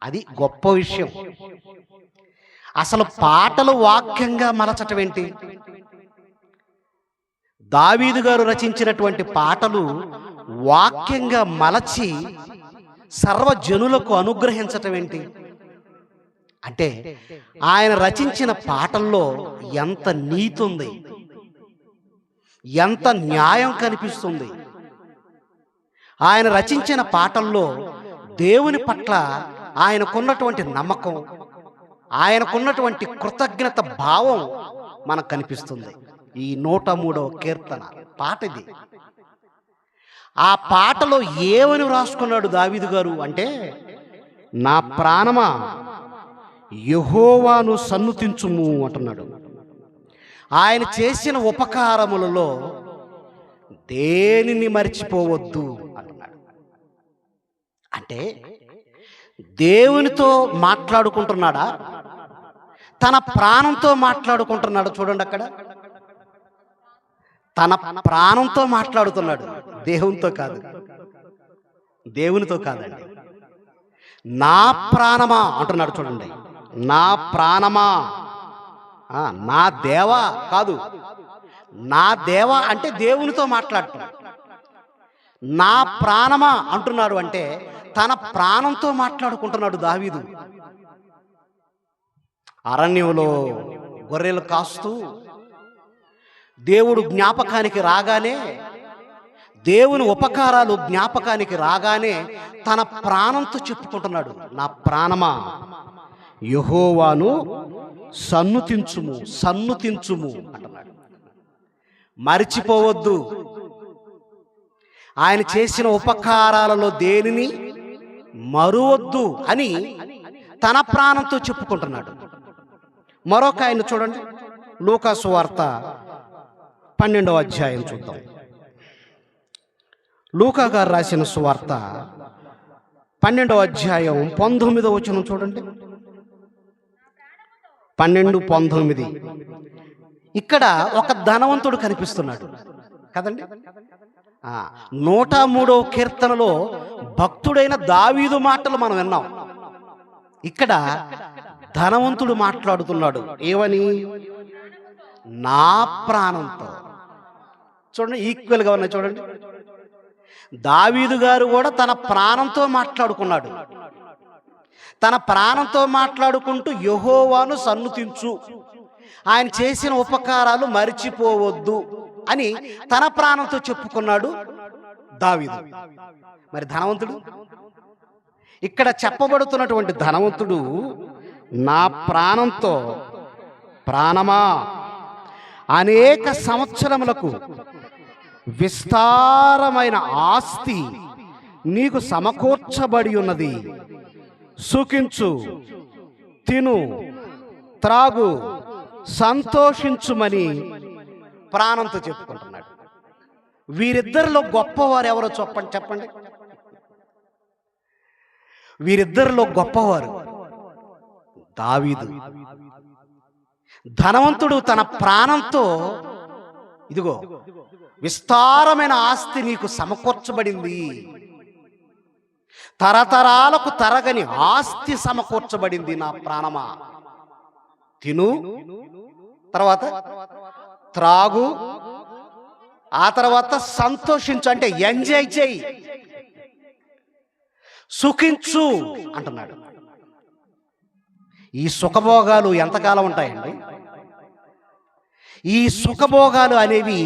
అది గొప్ప విషయం. అసలు పాటలు వాక్యంగా మలచటం ఏంటి? దావీదు గారు రచించినటువంటి పాటలు వాక్యంగా మలచి సర్వజనులకు అనుగ్రహించటం ఏంటి అంటే, ఆయన రచించిన పాటల్లో ఎంత నీతి ఉంది, ఎంత న్యాయం కనిపిస్తుంది. ఆయన రచించిన పాటల్లో దేవుని పట్ల ఆయనకున్నటువంటి నమ్మకం, ఆయనకున్నటువంటి కృతజ్ఞత భావం మనకు కనిపిస్తుంది. ఈ 103వ కీర్తన పాట ఇది. ఆ పాటలో ఏమని రాసుకున్నాడు దావీదు గారు అంటే, నా ప్రాణమా యెహోవాను సన్నుతించుము అంటున్నాడు. ఆయన చేసిన ఉపకారములలో దేనిని మర్చిపోవద్దు అంటున్నాడు. అంటే దేవునితో మాట్లాడుకుంటున్నాడా, తన ప్రాణంతో మాట్లాడుకుంటున్నాడు? చూడండి, అక్కడ తన ప్రాణంతో మాట్లాడుతున్నాడు, దేవునితో కాదు, దేవునితో కాదండి. నా ప్రాణమా అంటున్నాడు. చూడండి, నా ప్రాణమా, నా దేవా కాదు. నా దేవా అంటే దేవునితో మాట్లాడుతున్నాడు. నా ప్రాణమా అంటున్నాడు అంటే తన ప్రాణంతో మాట్లాడుకుంటున్నాడు దావీదు. అరణ్యంలో గొర్రెలు కాస్తూ దేవుడు జ్ఞాపకానికి రాగానే, దేవుని ఉపకారాలు జ్ఞాపకానికి రాగానే తన ప్రాణంతో చెప్పుకుంటున్నాడు, నా ప్రాణమా యెహోవాను సన్నుతించుము, సన్నుతించుము అంటున్నాడు. మరిచిపోవద్దు, ఆయన చేసిన ఉపకారాలలో దేనిని మరువద్దు అని తన ప్రాణంతో చెప్పుకుంటున్నాడు. మరొక ఆయన చూడండి, లూకా సువార్త 12వ అధ్యాయం చూద్దాం. లూకా గారు రాసిన సువార్త 12వ అధ్యాయం 19వ వచనం చూడండి. 12:19. ఇక్కడ ఒక ధనవంతుడు కనిపిస్తున్నాడు కదండి. 103వ కీర్తనలో భక్తుడైన దావీదు మాటలు మనం విన్నాం. ఇక్కడ ధనవంతుడు మాట్లాడుతున్నాడు. ఏమని? నా ప్రాణంతో. చూడండి, ఈక్వల్గా ఉన్నాయి. చూడండి, దావీదు గారు కూడా తన ప్రాణంతో మాట్లాడుకున్నాడు. తన ప్రాణంతో మాట్లాడుకుంటూ యెహోవాను సన్నుతించు, ఆయన చేసిన ఉపకారాలు మరిచిపోవద్దు అని తన ప్రాణంతో చెప్పుకున్నాడు దావీదు. మరి ధనవంతుడు, ఇక్కడ చెప్పబడుతున్నటువంటి ధనవంతుడు నా ప్రాణంతో, ప్రాణమా అనేక సంవత్సరములకు విస్తారమైన ఆస్తి నీకు సమకూర్చబడి ఉన్నది, సుఖించు, తిను, త్రాగు, సంతోషించుమని ప్రాణంతో చెప్పుకుంటున్నాడు. వీరిద్దరిలో గొప్పవారు ఎవరో చెప్పండి. వీరిద్దరిలో గొప్పవారు దావీదు. ధనవంతుడు తన ప్రాణంతో, ఇదిగో విస్తారమైన ఆస్తి నీకు సమకూర్చబడింది, తరతరాలకు తరగని ఆస్తి సమకూర్చబడింది, నా ప్రాణమా తిను, తర్వాత త్రాగు, ఆ తర్వాత సంతోషించు అంటే ఎంజాయ్ చేయి, సుఖించు అంటున్నాడు. ఈ సుఖభోగాలు ఎంతకాలం ఉంటాయండి? ఈ సుఖభోగాలు అనేవి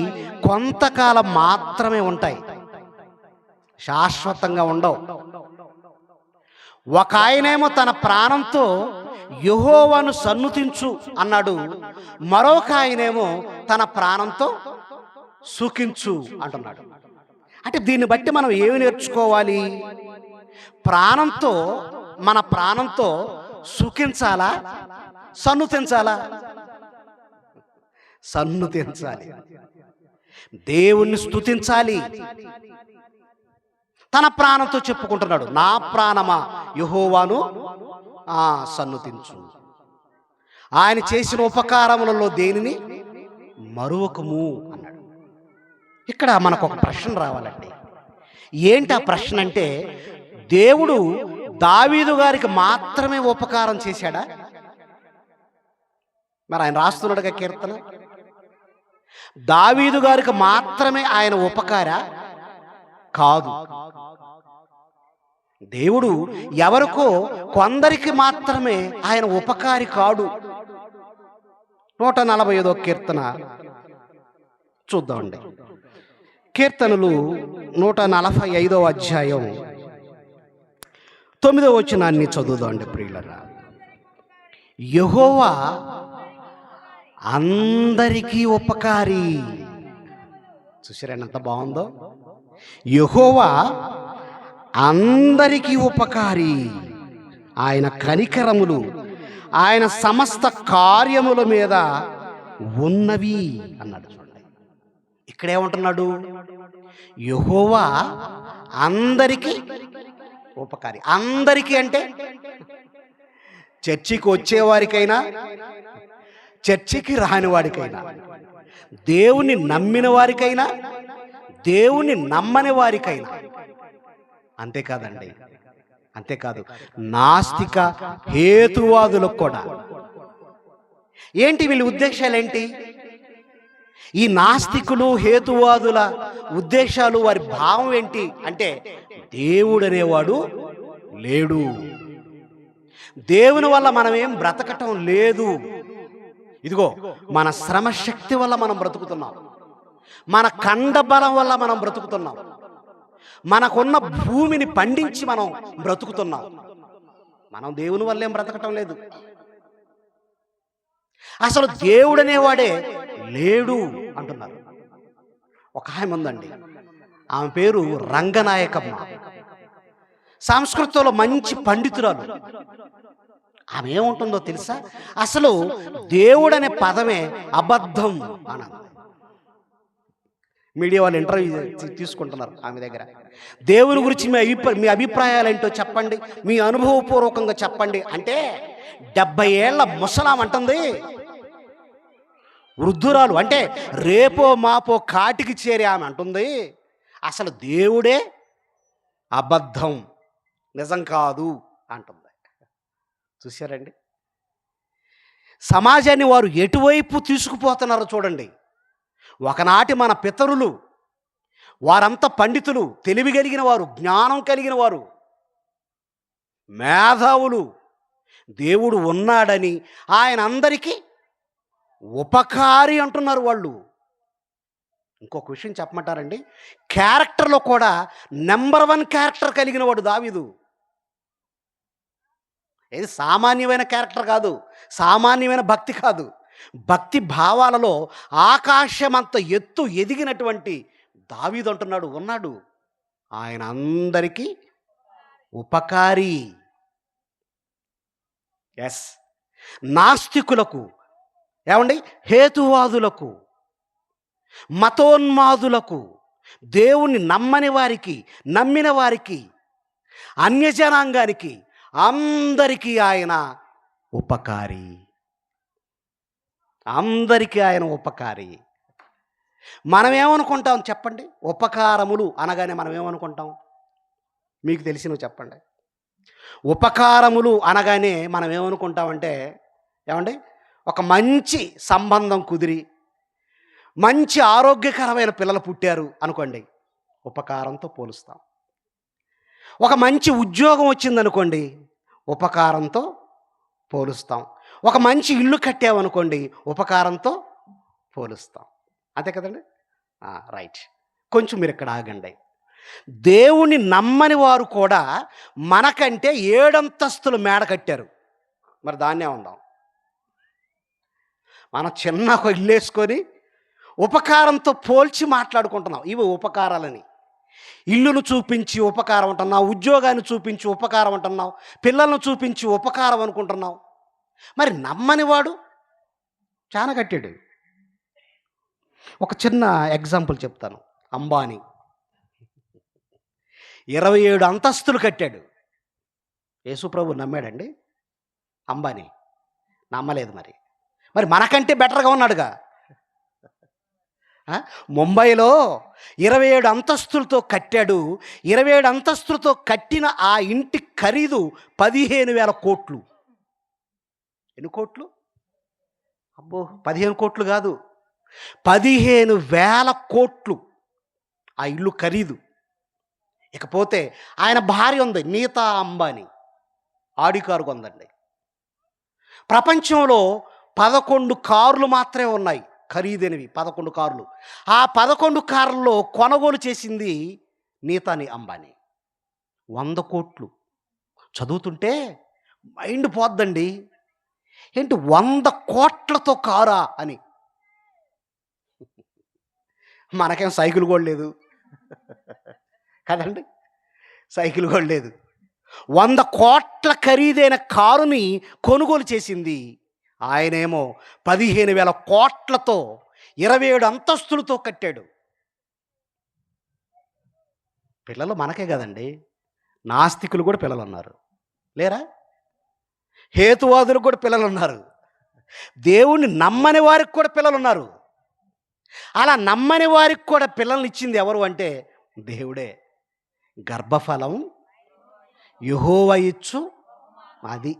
కొంతకాలం మాత్రమే ఉంటాయి, శాశ్వతంగా ఉండవు. ఒక ఆయనేమో తన ప్రాణంతో యెహోవాను సన్నుతించు అన్నాడు, మరొక ఆయనేమో తన ప్రాణంతో సుఖించు అంటున్నాడు. అంటే దీన్ని బట్టి మనం ఏమి నేర్చుకోవాలి? మన ప్రాణంతో సుఖించాలా, సన్నుతించాలా? సన్నుతించాలి, దేవుణ్ణి స్తుతించాలి. తన ప్రాణంతో చెప్పుకుంటున్నాడు, నా ప్రాణమా యెహోవాను సన్నుతించు. ఆయన చేసిన ఉపకారములలో దేనిని మరువకము అన్నాడు. ఇక్కడ మనకు ఒక ప్రశ్న రావాలండి. ఏంటి ఆ ప్రశ్న అంటే, దేవుడు దావీదు గారికి మాత్రమే ఉపకారం చేశాడా? మరి ఆయన రాస్తున్నాడుగా కీర్తన, దావీదు గారికి మాత్రమే ఆయన ఉపకారా? కాదు. దేవుడు ఎవరికో కొందరికి మాత్రమే ఆయన ఉపకారి కాడు. 145వ కీర్తన చూద్దామండి. కీర్తనలు 145వ అధ్యాయం 9వ వచనాన్ని చదువుదామండి ప్రియులరా. యెహోవా అందరికీ ఉపకారి. చూసారా ఎంత బాగుందో? యెహోవా అందరికీ ఉపకారి, ఆయన కనికరములు ఆయన సమస్త కార్యముల మీద ఉన్నవి అన్నాడు. చూడండి, ఇక్కడేమంటున్నాడు? యెహోవా అందరికీ ఉపకారి. అందరికీ అంటే చర్చికి వచ్చేవారికైనా, చర్చికి రాని వారికైనా, దేవుణ్ణి నమ్మిన వారికైనా, దేవుణ్ణి నమ్మని వారికైనా. అంతేకాదండి, అంతేకాదు, నాస్తిక హేతువాదులకు కూడా. ఏంటి వీళ్ళ ఉద్దేశాలు ఏంటి? ఈ నాస్తికులు హేతువాదుల ఉద్దేశాలు, వారి భావం ఏంటి అంటే, దేవుడు అనేవాడు లేడు, దేవుని వల్ల మనమేం బ్రతకటం లేదు. ఇదిగో మన శ్రమశక్తి వల్ల మనం బ్రతుకుతున్నాం, మన కండబలం వల్ల మనం బ్రతుకుతున్నాం, మనకున్న భూమిని పండించి మనం బ్రతుకుతున్నాం. మనం దేవుని వల్ల ఏం బ్రతకటం లేదు. అసలు దేవుడు అనేవాడే లేడు అంటున్నారు. ఒక ఆమె ఉందండి, ఆమె పేరు రంగనాయకమ్మ. సంస్కృతంలో మంచి పండితురాలు. ఆమె ఏముంటుందో తెలుసా? అసలు దేవుడు అనే పదమే అబద్ధం అన్నది. మీడియా వాళ్ళు ఇంటర్వ్యూ తీసుకుంటున్నారు ఆమె దగ్గర. దేవుని గురించి మీ అభిప్రాయాలు ఏంటో చెప్పండి, మీ అనుభవపూర్వకంగా చెప్పండి అంటే 70 ఏళ్ల ముసలాం అంటుంది, వృద్ధురాలు అంటే రేపో మాపో కాటికి చేరి ఆమె అంటుంది, అసలు దేవుడే అబద్ధం, నిజం కాదు అంటుంది. చూశారండి సమాజాన్ని వారు ఎటువైపు తీసుకుపోతున్నారో చూడండి. ఒకనాటి మన పితరులు వారంతా పండితులు, తెలివి కలిగిన వారు, జ్ఞానం కలిగిన వారు, మేధావులు. దేవుడు ఉన్నాడని ఆయన అందరికీ ఉపకారి అంటున్నారు వాళ్ళు. ఇంకొక విషయం చెప్పమంటారండి, క్యారెక్టర్లో కూడా నెంబర్ 1 క్యారెక్టర్ కలిగిన వాడు దావీదు. ఏది సామాన్యమైన క్యారెక్టర్ కాదు, సామాన్యమైన భక్తి కాదు, భక్తి భావాలలో ఆకాశమంత ఎత్తు ఎదిగినటువంటి దావీదు అంటున్నాడు ఉన్నాడు ఆయన అందరికీ ఉపకారి. ఎస్, నాస్తికులకు, ఏమండి, హేతువాదులకు, మతోన్మాదులకు, దేవుణ్ణి నమ్మని వారికి, నమ్మిన వారికి, అన్యజనాంగానికి అందరికీ ఆయన ఉపకారి. అందరికీ ఆయన ఉపకారి. మనం ఏమనుకుంటాం చెప్పండి? ఉపకారములు అనగానే మనం ఏమనుకుంటాం? మీకు తెలిసినవి చెప్పండి. ఉపకారములు అనగానే మనం ఏమనుకుంటామంటే, ఏమండి, ఒక మంచి సంబంధం కుదిరి మంచి ఆరోగ్యకరమైన పిల్లలు పుట్టారు అనుకోండి, ఉపకారంతో పోలుస్తాం. ఒక మంచి ఉద్యోగం వచ్చిందనుకోండి, ఉపకారంతో పోలుస్తాం. ఒక మంచి ఇల్లు కట్టామనుకోండి, ఉపకారంతో పోలుస్తాం. అంతే కదండి? రైట్. కొంచెం మీరు ఇక్కడ ఆగండి. దేవుణ్ణి నమ్మని వారు కూడా మనకంటే 7 అంతస్తులు మేడ కట్టారు. మరి దాన్నే ఉందాం. మనం చిన్న ఒక ఇల్లు వేసుకొని ఉపకారంతో పోల్చి మాట్లాడుకుంటున్నాం. ఇవి ఉపకారాలని. ఇల్లును చూపించి ఉపకారం అంటున్నావు, ఉద్యోగాన్ని చూపించి ఉపకారం అంటున్నావు, పిల్లలను చూపించి ఉపకారం అనుకుంటున్నావు. మరి నమ్మని వాడు చాలా కట్టాడు. ఒక చిన్న ఎగ్జాంపుల్ చెప్తాను. అంబానీ 27 అంతస్తులు కట్టాడు. యేసుప్రభు నమ్మాడండి? అంబానీ నమ్మలేదు. మరి మనకంటే బెటర్గా ఉన్నాడుగా. ముంబైలో 27 అంతస్తులతో కట్టాడు. 27 అంతస్తులతో కట్టిన ఆ ఇంటి ఖరీదు 15,000 కోట్లు. ఎన్ని కోట్లు? అబ్బో, 15 కోట్లు కాదు, 15,000 కోట్లు ఆ ఇల్లు ఖరీదు. ఇకపోతే ఆయన భార్య ఉంది, నీతా అంబానీ, ఆడి కారు కొందండి. ప్రపంచంలో 11 కార్లు మాత్రమే ఉన్నాయి ఖరీదైనవి, 11 కార్లు. ఆ 11 కార్లలో కొనుగోలు చేసింది నీతాని అంబానీ. 100 కోట్లు. చదువుతుంటే మైండ్ పోద్దండి. ఏంటి 100 కోట్లతో కారా అని. మనకేం సైకిల్ కూడా లేదు కదండి, సైకిల్ కూడా లేదు. 100 కోట్ల ఖరీదైన కారుని కొనుగోలు చేసింది ఆయనేమో 15,000 కోట్లతో 27 అంతస్తులతో కట్టాడు. పిల్లలు మనకే కదండి, నాస్తికులు కూడా పిల్లలు ఉన్నారు, లేరా? హేతువాదులకు కూడా పిల్లలు ఉన్నారు, దేవుణ్ణి నమ్మని వారికి కూడా పిల్లలు ఉన్నారు. అలా నమ్మని వారికి కూడా పిల్లల్ని ఇచ్చింది ఎవరు అంటే దేవుడే. గర్భఫలం యెహోవా ఇచ్చు, అది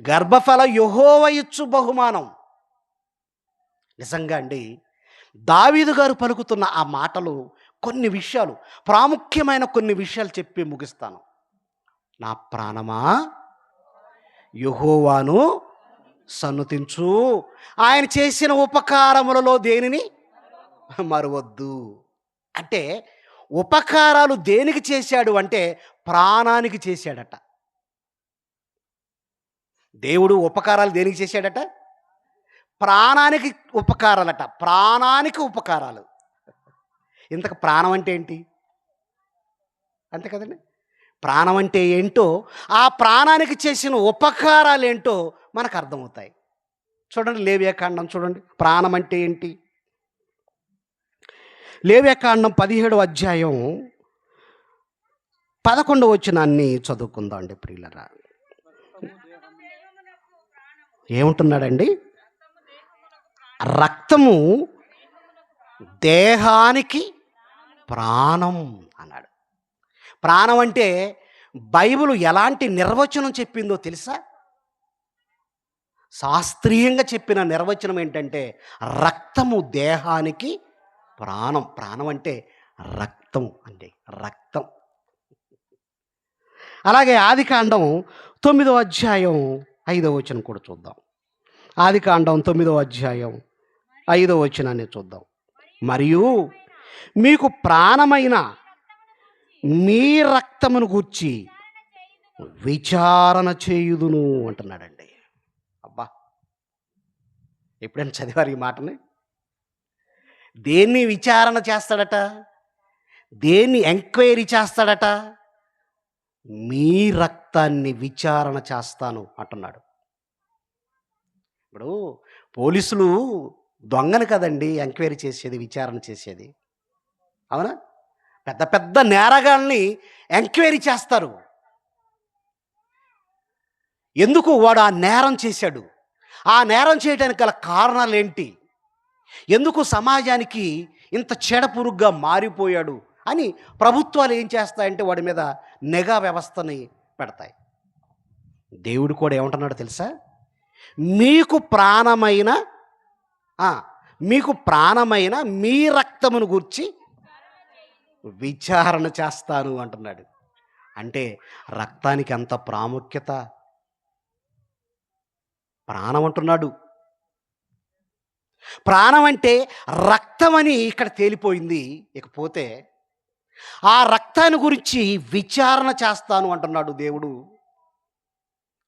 గర్భఫలం యెహోవా ఇచ్చు బహుమానం. నిజంగా అండి, దావీదు గారు పలుకుతున్న ఆ మాటలు కొన్ని విషయాలు, ప్రాముఖ్యమైన కొన్ని విషయాలు చెప్పి ముగిస్తాను. నా ప్రాణమా యెహోవాను సన్నుతించు, ఆయన చేసిన ఉపకారములలో దేనిని మరువద్దు. అంటే ఉపకారాలు దేనికి చేశాడు అంటే ప్రాణానికి చేశాడట. దేవుడు ఉపకారాలు దేనికి చేశాడట? ప్రాణానికి ఉపకారాలట. ప్రాణానికి ఉపకారాలు. ఇంతకు ప్రాణం అంటే ఏంటి? అంతే కదండి. ప్రాణం అంటే ఏంటో, ఆ ప్రాణానికి చేసిన ఉపకారాలు ఏంటో మనకు అర్థమవుతాయి. చూడండి, లేవియాకాండం చూడండి, ప్రాణం అంటే ఏంటి. లేవియాకాండం 17వ అధ్యాయం 11వ వచనాన్ని చదువుకుందాం అండి ప్రియులరా. ఏముంటున్నాడండి? రక్తము దేహానికి ప్రాణం అన్నాడు. ప్రాణం అంటే బైబిల్ ఎలాంటి నిర్వచనం చెప్పిందో తెలుసా? శాస్త్రీయంగా చెప్పిన నిర్వచనం ఏంటంటే రక్తము దేహానికి ప్రాణం. ప్రాణం అంటే రక్తం అండి, రక్తం. అలాగే ఆదికాండం 9వ అధ్యాయం 5వ వచనం కూడా చూద్దాం. ఆదికాండం 9వ అధ్యాయం 5వ వచనాన్ని చూద్దాం. మరియు మీకు ప్రాణమైన మీ రక్తమును గూర్చి విచారణ చేయుదును అంటున్నాడండి. అబ్బా, ఎప్పుడైనా చదివారు ఈ మాటని? దేన్ని విచారణ చేస్తాడట? దేన్ని ఎంక్వైరీ చేస్తాడట? మీ రక్తాన్ని విచారణ చేస్తాను అంటున్నాడు. ఇప్పుడు పోలీసులు దొంగను కదండి ఎంక్వైరీ చేసేది, విచారణ చేసేది, అవునా? పెద్ద పెద్ద నేరగాల్ని ఎంక్వైరీ చేస్తారు. ఎందుకు? వాడు ఆ నేరం చేశాడు, ఆ నేరం చేయడానికి గల కారణాలు ఏంటి, ఎందుకు సమాజానికి ఇంత చెడపురుగ్గా మారిపోయాడు అని ప్రభుత్వాలు ఏం చేస్తాయంటే వాడి మీద నిఘా వ్యవస్థని పెడతాయి. దేవుడు కూడా ఏమంటున్నాడు తెలుసా? మీకు ప్రాణమైన మీకు ప్రాణమైన మీ రక్తమును గూర్చి విచారణ చేస్తాను అంటున్నాడు. అంటే రక్తానికి అంత ప్రాముఖ్యత. ప్రాణం అంటున్నాడు. ప్రాణం అంటే రక్తం అని ఇక్కడ తేలిపోయింది. ఇకపోతే ఆ రక్తాన్ని గురించి విచారణ చేస్తాను అంటున్నాడు దేవుడు.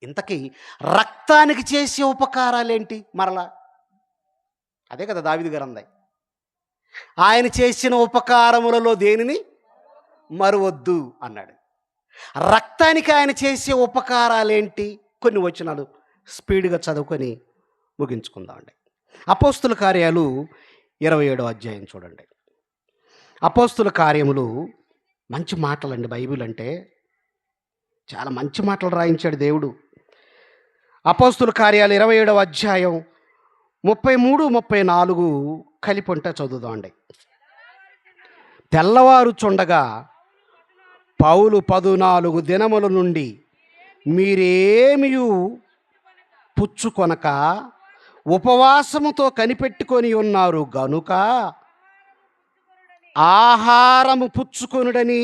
ఇంతకీ రక్తానికి చేసే ఉపకారాలేంటి? మరలా అదే కదా దావీదు గారు అంది, ఆయన చేసిన ఉపకారములలో దేనిని మరువద్దు అన్నాడు. రక్తానికి ఆయన చేసే ఉపకారాలేంటి? కొన్ని వచనాలు స్పీడ్గా చదువుకొని ముగించుకుందామండి. అపోస్తుల కార్యాలు 27వ అధ్యాయం చూడండి. అపోస్తుల కార్యములు మంచి మాటలండి. బైబిల్ అంటే చాలా మంచి మాటలు రాయించాడు దేవుడు. అపోస్తుల కార్యాలు 27వ అధ్యాయం 33, 34 కలిపి ఉంటే చదువుదామండి. తెల్లవారుచుండగా పౌలు 14 దినముల నుండి మీరేమియు పుచ్చుకొనక ఉపవాసముతో కనిపెట్టుకొని ఉన్నారు గనుక ఆహారము పుచ్చుకొనుడని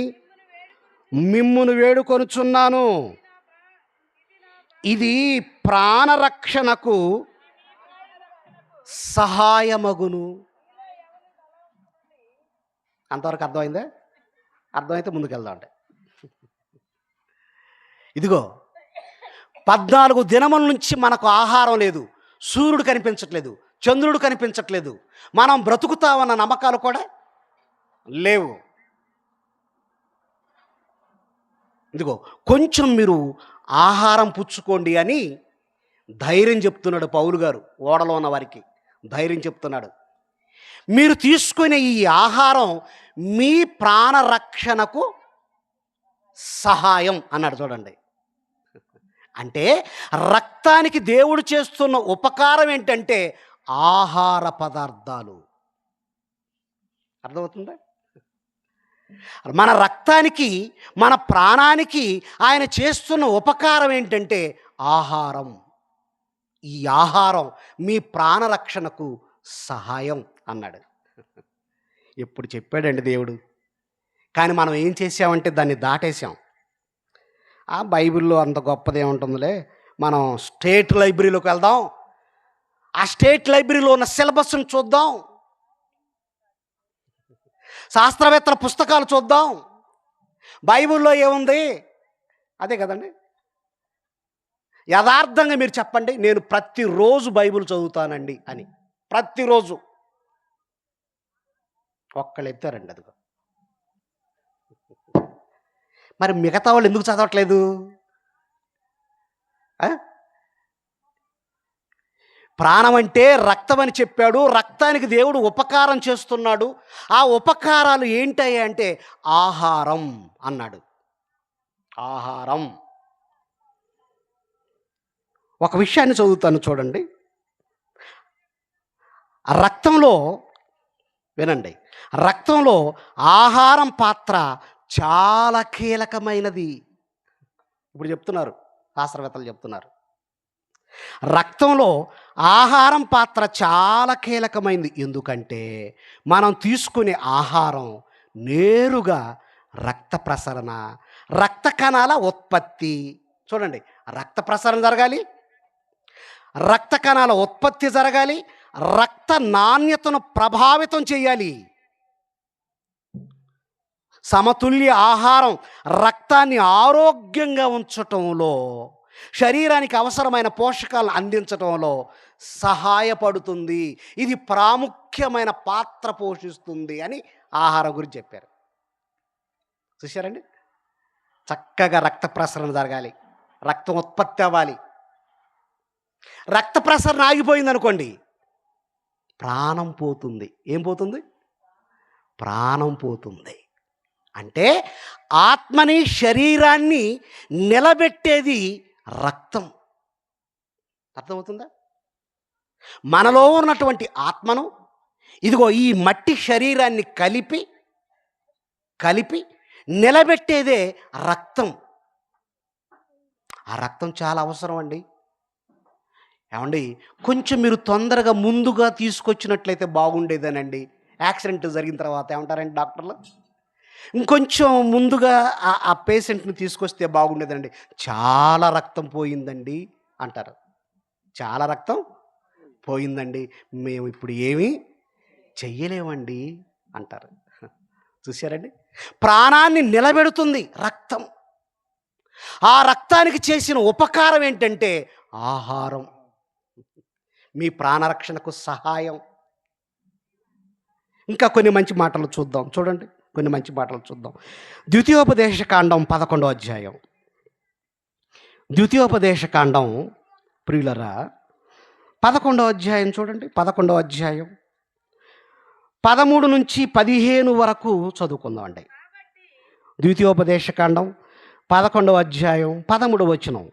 మిమ్మును వేడుకొనుచున్నాను. ఇది ప్రాణరక్షణకు సహాయమగును. అంతవరకు అర్థమైందా? అర్థమైతే ముందుకెళ్దాం. అంటే ఇదిగో 14 దినముల నుంచి మనకు ఆహారం లేదు, సూర్యుడు కనిపించట్లేదు, చంద్రుడు కనిపించట్లేదు, మనం బ్రతుకుతామన్న నమ్మకాలు కూడా లేవు. ఇదిగో కొంచెం మీరు ఆహారం పుచ్చుకోండి అని ధైర్యం చెప్తున్నాడు పౌలు గారు. ఓడలో ఉన్న వారికి ధైర్యం చెప్తున్నాడు. మీరు తీసుకునే ఈ ఆహారం మీ ప్రాణరక్షణకు సహాయం అన్నాడు. చూడండి, అంటే రక్తానికి దేవుడు చేస్తున్న ఉపకారం ఏంటంటే ఆహార పదార్థాలు. అర్థమవుతుందా? మన రక్తానికి, మన ప్రాణానికి ఆయన చేస్తున్న ఉపకారం ఏంటంటే ఆహారం. ఈ ఆహారం మీ ప్రాణరక్షణకు సహాయం అన్నాడు. ఎప్పుడు చెప్పాడండి దేవుడు. కానీ మనం ఏం చేసామంటే దాన్ని దాటేసాం. ఆ బైబిల్లో అంత గొప్పదే ఉంటుందిలే, మనం స్టేట్ లైబ్రరీలోకి వెళ్దాం, ఆ స్టేట్ లైబ్రరీలో ఉన్న సిలబస్ని చూద్దాం, శాస్త్రవేత్తల పుస్తకాలు చూద్దాం, బైబిల్లో ఏముంది అదే కదండి. యథార్థంగా మీరు చెప్పండి, నేను ప్రతిరోజు బైబిల్ చదువుతానండి అని. ప్రతిరోజు ఒక్కళ్ళు ఎత్తారండి. అదిగో మరి మిగతా వాళ్ళు ఎందుకు చదవట్లేదు? ప్రాణం అంటే రక్తం అని చెప్పాడు. రక్తానికి దేవుడు ఉపకారం చేస్తున్నాడు. ఆ ఉపకారాలు ఏంటాయి అంటే ఆహారం అన్నాడు. ఆహారం. ఒక విషయాన్ని చదువుతాను చూడండి. రక్తంలో వినండి, రక్తంలో ఆహారం పాత్ర చాలా కీలకమైనది. ఇప్పుడు చెప్తున్నారు, శాస్త్రవేత్తలు చెప్తున్నారు, రక్తంలో ఆహారం పాత్ర చాలా కీలకమైనది. ఎందుకంటే మనం తీసుకునే ఆహారం నేరుగా రక్త ప్రసరణ, రక్త కణాల ఉత్పత్తి. చూడండి, రక్త ప్రసరణ జరగాలి, రక్త కణాల ఉత్పత్తి జరగాలి, రక్త నాణ్యతను ప్రభావితం చేయాలి. సమతుల్య ఆహారం రక్తాన్ని ఆరోగ్యంగా ఉంచటంలో, శరీరానికి అవసరమైన పోషకాలను అందించటంలో సహాయపడుతుంది. ఇది ప్రాముఖ్యమైన పాత్ర పోషిస్తుంది అని ఆహారం గురించి చెప్పారు. చూశారండి? చక్కగా రక్త ప్రసరణ జరగాలి, రక్తం ఉత్పత్తి అవ్వాలి. రక్త ప్రసరణ ఆగిపోయింది అనుకోండి, ప్రాణం పోతుంది. ఏం పోతుంది? ప్రాణం పోతుంది. అంటే ఆత్మని, శరీరాన్ని నిలబెట్టేది రక్తం. అర్థమవుతుందా? మనలో ఉన్నటువంటి ఆత్మను ఇదిగో ఈ మట్టి శరీరాన్ని కలిపి నిలబెట్టేదే రక్తం. ఆ రక్తం చాలా అవసరం అండి. ఏమండి, కొంచెం మీరు తొందరగా ముందుగా తీసుకొచ్చినట్లయితే బాగుండేదేనండి. యాక్సిడెంట్ జరిగిన తర్వాత ఏమంటారండి డాక్టర్లు? ఇంకొంచెం ముందుగా ఆ పేషెంట్ని తీసుకొస్తే బాగుండేదండి. చాలా రక్తం పోయిందండి అంటారు. చాలా రక్తం పోయిందండి, మేము ఇప్పుడు ఏమీ చెయ్యలేమండి అంటారు. చూశారండి, ప్రాణాన్ని నిలబెడుతుంది రక్తం. ఆ రక్తానికి చేసిన ఉపకారం ఏంటంటే ఆహారం, మీ ప్రాణరక్షణకు సహాయం. ఇంకా కొన్ని మంచి మాటలు చూద్దాం. చూడండి, కొన్ని మంచి మాటలు చూద్దాం. ద్వితీయోపదేశకాండం 11వ అధ్యాయం. ద్వితీయోపదేశకాండం ప్రియులరా 11వ అధ్యాయం చూడండి. 11వ అధ్యాయం 13 నుంచి 15 వరకు చదువుకుందామండి. ద్వితీయోపదేశకాండం 11వ అధ్యాయం 13వ వచనం.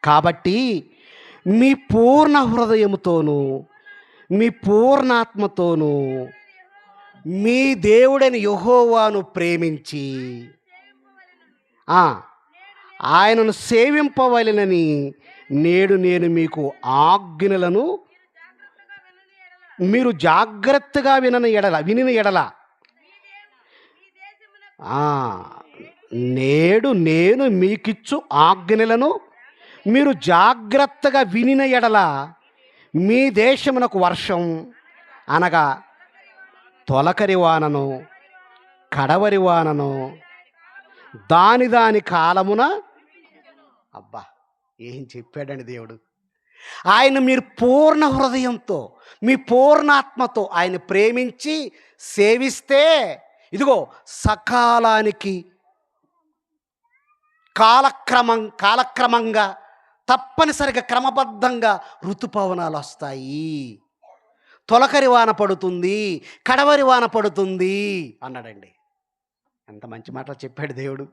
కాబట్టి మీ పూర్ణ హృదయముతోనూ మీ పూర్ణాత్మతోనూ మీ దేవుడైన యెహోవాను ప్రేమించి ఆయనను సేవింపవలెనని నేడు నేను మీకు ఆజ్ఞలను మీరు జాగ్రత్తగా వినిన ఎడల నేడు నేను మీకిచ్చు ఆజ్ఞలను మీరు జాగ్రత్తగా వినిన ఎడల మీ దేశమునకు వర్షం అనగా తొలకరి వానను కడవరి వానను దాని కాలమున. అబ్బా, ఏం చెప్పాడండి దేవుడు! ఆయన మీరు పూర్ణ హృదయంతో మీ పూర్ణాత్మతో ఆయన ప్రేమించి సేవిస్తే ఇదిగో సకాలానికి కాలక్రమంగా తప్పనిసరిగా క్రమబద్ధంగా ఋతుపవనాలు వస్తాయి. తొలకరి వాన పడుతుంది, కడవరి వాన పడుతుంది అన్నాడండి. ఎంత మంచి మాటలు చెప్పాడు దేవుడు!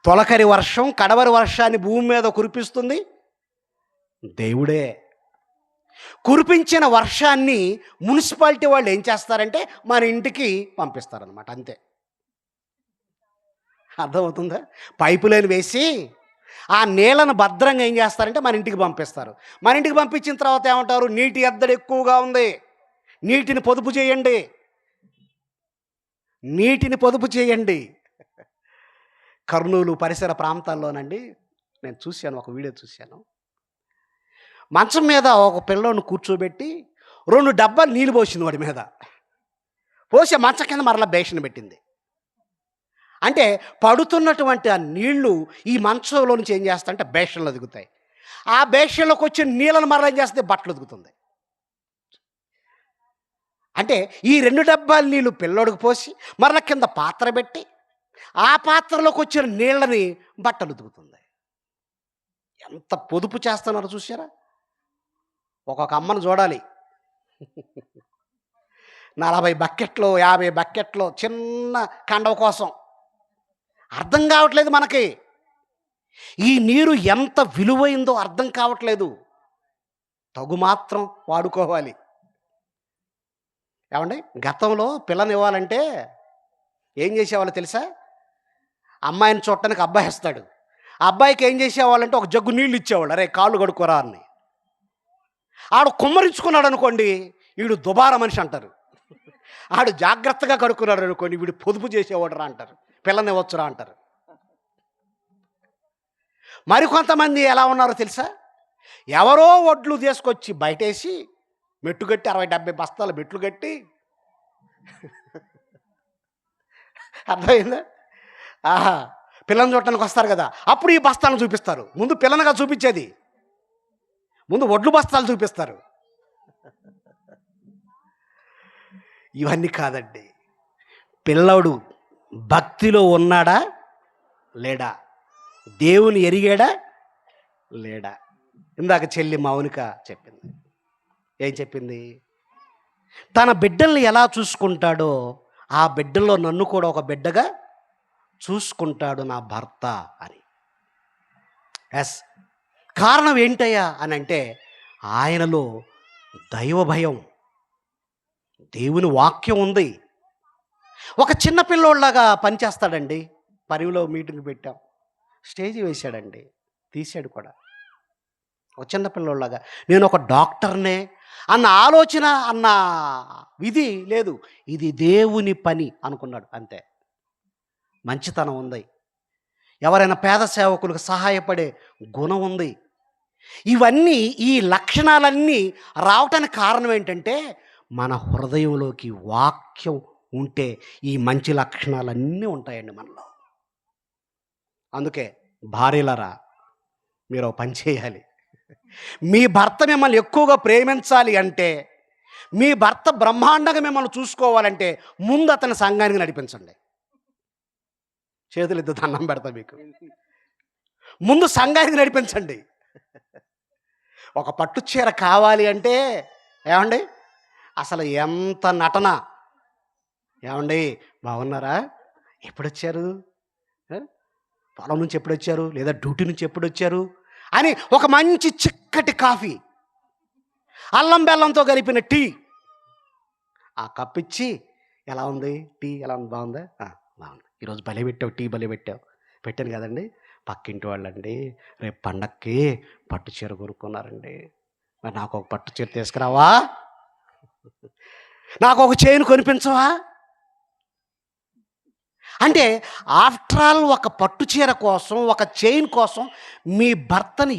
తొలకరి వర్షం, కడవరి వర్షాన్ని భూమి మీద కురిపిస్తుంది దేవుడే. కురిపించిన వర్షాన్ని మున్సిపాలిటీ వాళ్ళు ఏం చేస్తారంటే మన ఇంటికి పంపిస్తారనమాట, అంతే. అర్థమవుతుందా? పైపు లైన్ వేసి ఆ నీళ్ళను భద్రంగా ఏం చేస్తారంటే మన ఇంటికి పంపిస్తారు. మన ఇంటికి పంపించిన తర్వాత ఏమంటారు? నీటి ఎద్దడి ఎక్కువగా ఉంది, నీటిని పొదుపు చేయండి, నీటిని పొదుపు చేయండి. కర్నూలు పరిసర ప్రాంతాల్లోనండి నేను చూశాను, ఒక వీడియో చూశాను. మంచం మీద ఒక పిల్లోని కూర్చోబెట్టి 2 డబ్బాలు నీళ్ళు పోసింది వాడి మీద. పోసి మంచం కింద మరలా బేషన్ పెట్టింది. అంటే పడుతున్నటువంటి ఆ నీళ్లు ఈ మంచంలో నుంచి ఏం చేస్తాయంటే బేషన్లో దిగుతాయి. ఆ బేషన్లోకి వచ్చే నీళ్ళను మరలా ఏం చేస్తే బట్టలు దిగుతుంది. అంటే ఈ 2 డబ్బాల నీళ్ళు పిల్లోడికి పోసి మరలా కింద పాత్ర పెట్టి ఆ పాత్రలోకి వచ్చిన నీళ్ళని బట్టలు దిగుతుంది. ఎంత పొదుపు చేస్తున్నారో చూసారా? ఒక్కొక్క అమ్మను చూడాలి, 40 బకెట్లు 50 బకెట్లు చిన్న కండవ కోసం. అర్థం కావట్లేదు మనకి. ఈ నీరు ఎంత విలువైందో అర్థం కావట్లేదు. తగు మాత్రం వాడుకోవాలి. ఏమండి, గతంలో పిల్లనివ్వాలంటే ఏం చేసేవాళ్ళు తెలుసా? అమ్మాయిని చూడటానికి అబ్బాయి వస్తాడు. ఆ అబ్బాయికి ఏం చేసేవాళ్ళంటే ఒక జగ్గు నీళ్ళు ఇచ్చేవాళ్ళు, అరే కాళ్ళు కడుక్కోరా అని. ఆడు కుమ్మరించుకున్నాడు అనుకోండి, వీడు దుబారా మనిషి అంటారు. ఆడు జాగ్రత్తగా కడుక్కున్నాడు అనుకోండి, వీడు పొదుపు చేసేవాడు రా అంటారు, పిల్లనివ్వచ్చురా అంటారు. మరికొంతమంది ఎలా ఉన్నారో తెలుసా? ఎవరో వడ్లు తీసుకొచ్చి బయటేసి మెట్టు కట్టి 60-70 బస్తాలు మెట్లు కట్టి, అర్థమైందా? పిల్లని చూడటానికి వస్తారు కదా, అప్పుడు ఈ బస్తాలను చూపిస్తారు. ముందు పిల్లనగా చూపించేది, ముందు వడ్లు బస్తాలు చూపిస్తారు. ఇవన్నీ కాదండి. పిల్లడు భక్తిలో ఉన్నాడా లేడా, దేవుని ఎరిగాడా లేడా? ఇందాక చెల్లి మౌనిక చెప్పింది. ఏం చెప్పింది? తన బిడ్డల్ని ఎలా చూసుకుంటాడో ఆ బిడ్డల్లో నన్ను కూడా ఒక బిడ్డగా చూసుకుంటాడు నా భర్త అని. ఎస్, కారణం ఏంటయ్యా అని అంటే ఆయనలో దైవ భయం, దేవుని వాక్యం ఉంది. ఒక చిన్న పిల్లోళ్ళలాగా పనిచేస్తాడండి. పరివిలో మీటింగ్ పెట్టాం, స్టేజ్ వేశాడండి, తీశాడు కూడా. ఒక చిన్నపిల్లలాగా నేను ఒక డాక్టర్నే అన్న ఆలోచన అన్న విధి లేదు. ఇది దేవుని పని అనుకున్నాడు అంతే. మంచితనం ఉంది, ఎవరైనా పేద సేవకులకు సహాయపడే గుణం ఉంది. ఇవన్నీ, ఈ లక్షణాలన్నీ రావటానికి కారణం ఏంటంటే మన హృదయంలోకి వాక్యం ఉంటే ఈ మంచి లక్షణాలన్నీ ఉంటాయండి మనలో. అందుకే భార్యలరా, మీరు ఒక పని చేయాలి. మీ భర్త మిమ్మల్ని ఎక్కువగా ప్రేమించాలి అంటే, మీ భర్త బ్రహ్మాండంగా మిమ్మల్ని చూసుకోవాలంటే ముందు అతని సంఘానికి నడిపించండి. చేతులు ఎత్తి దండం పెడతా మీకు. ముందు సంఘానికి నడిపించండి. ఒక పట్టు చీర కావాలి అంటే ఏమండి అసలు ఎంత నటన. ఏమండి బాగున్నారా, ఎప్పుడొచ్చారు, పొలం నుంచి ఎప్పుడొచ్చారు, లేదా డ్యూటీ నుంచి ఎప్పుడొచ్చారు అని ఒక మంచి చిక్కటి కాఫీ, అల్లం బెల్లంతో కలిపిన టీ ఆ కప్ ఇచ్చి, ఎలా ఉంది టీ, ఎలా ఉంది, బాగుందా, బాగుంది, ఈరోజు భలే పెట్టావు, టీ భలే పెట్టావు. పెట్టాను కదండి, పక్కింటి వాళ్ళండి రేపు పండక్కి పట్టు చీర కొనుక్కున్నారండి, మరి నాకు ఒక పట్టు చీర తీసుకురావా, నాకు ఒక చైన్ కొనిపించవా అంటే, ఆఫ్టర్ ఆల్ ఒక పట్టు చీర కోసం, ఒక చైన్ కోసం మీ భర్తని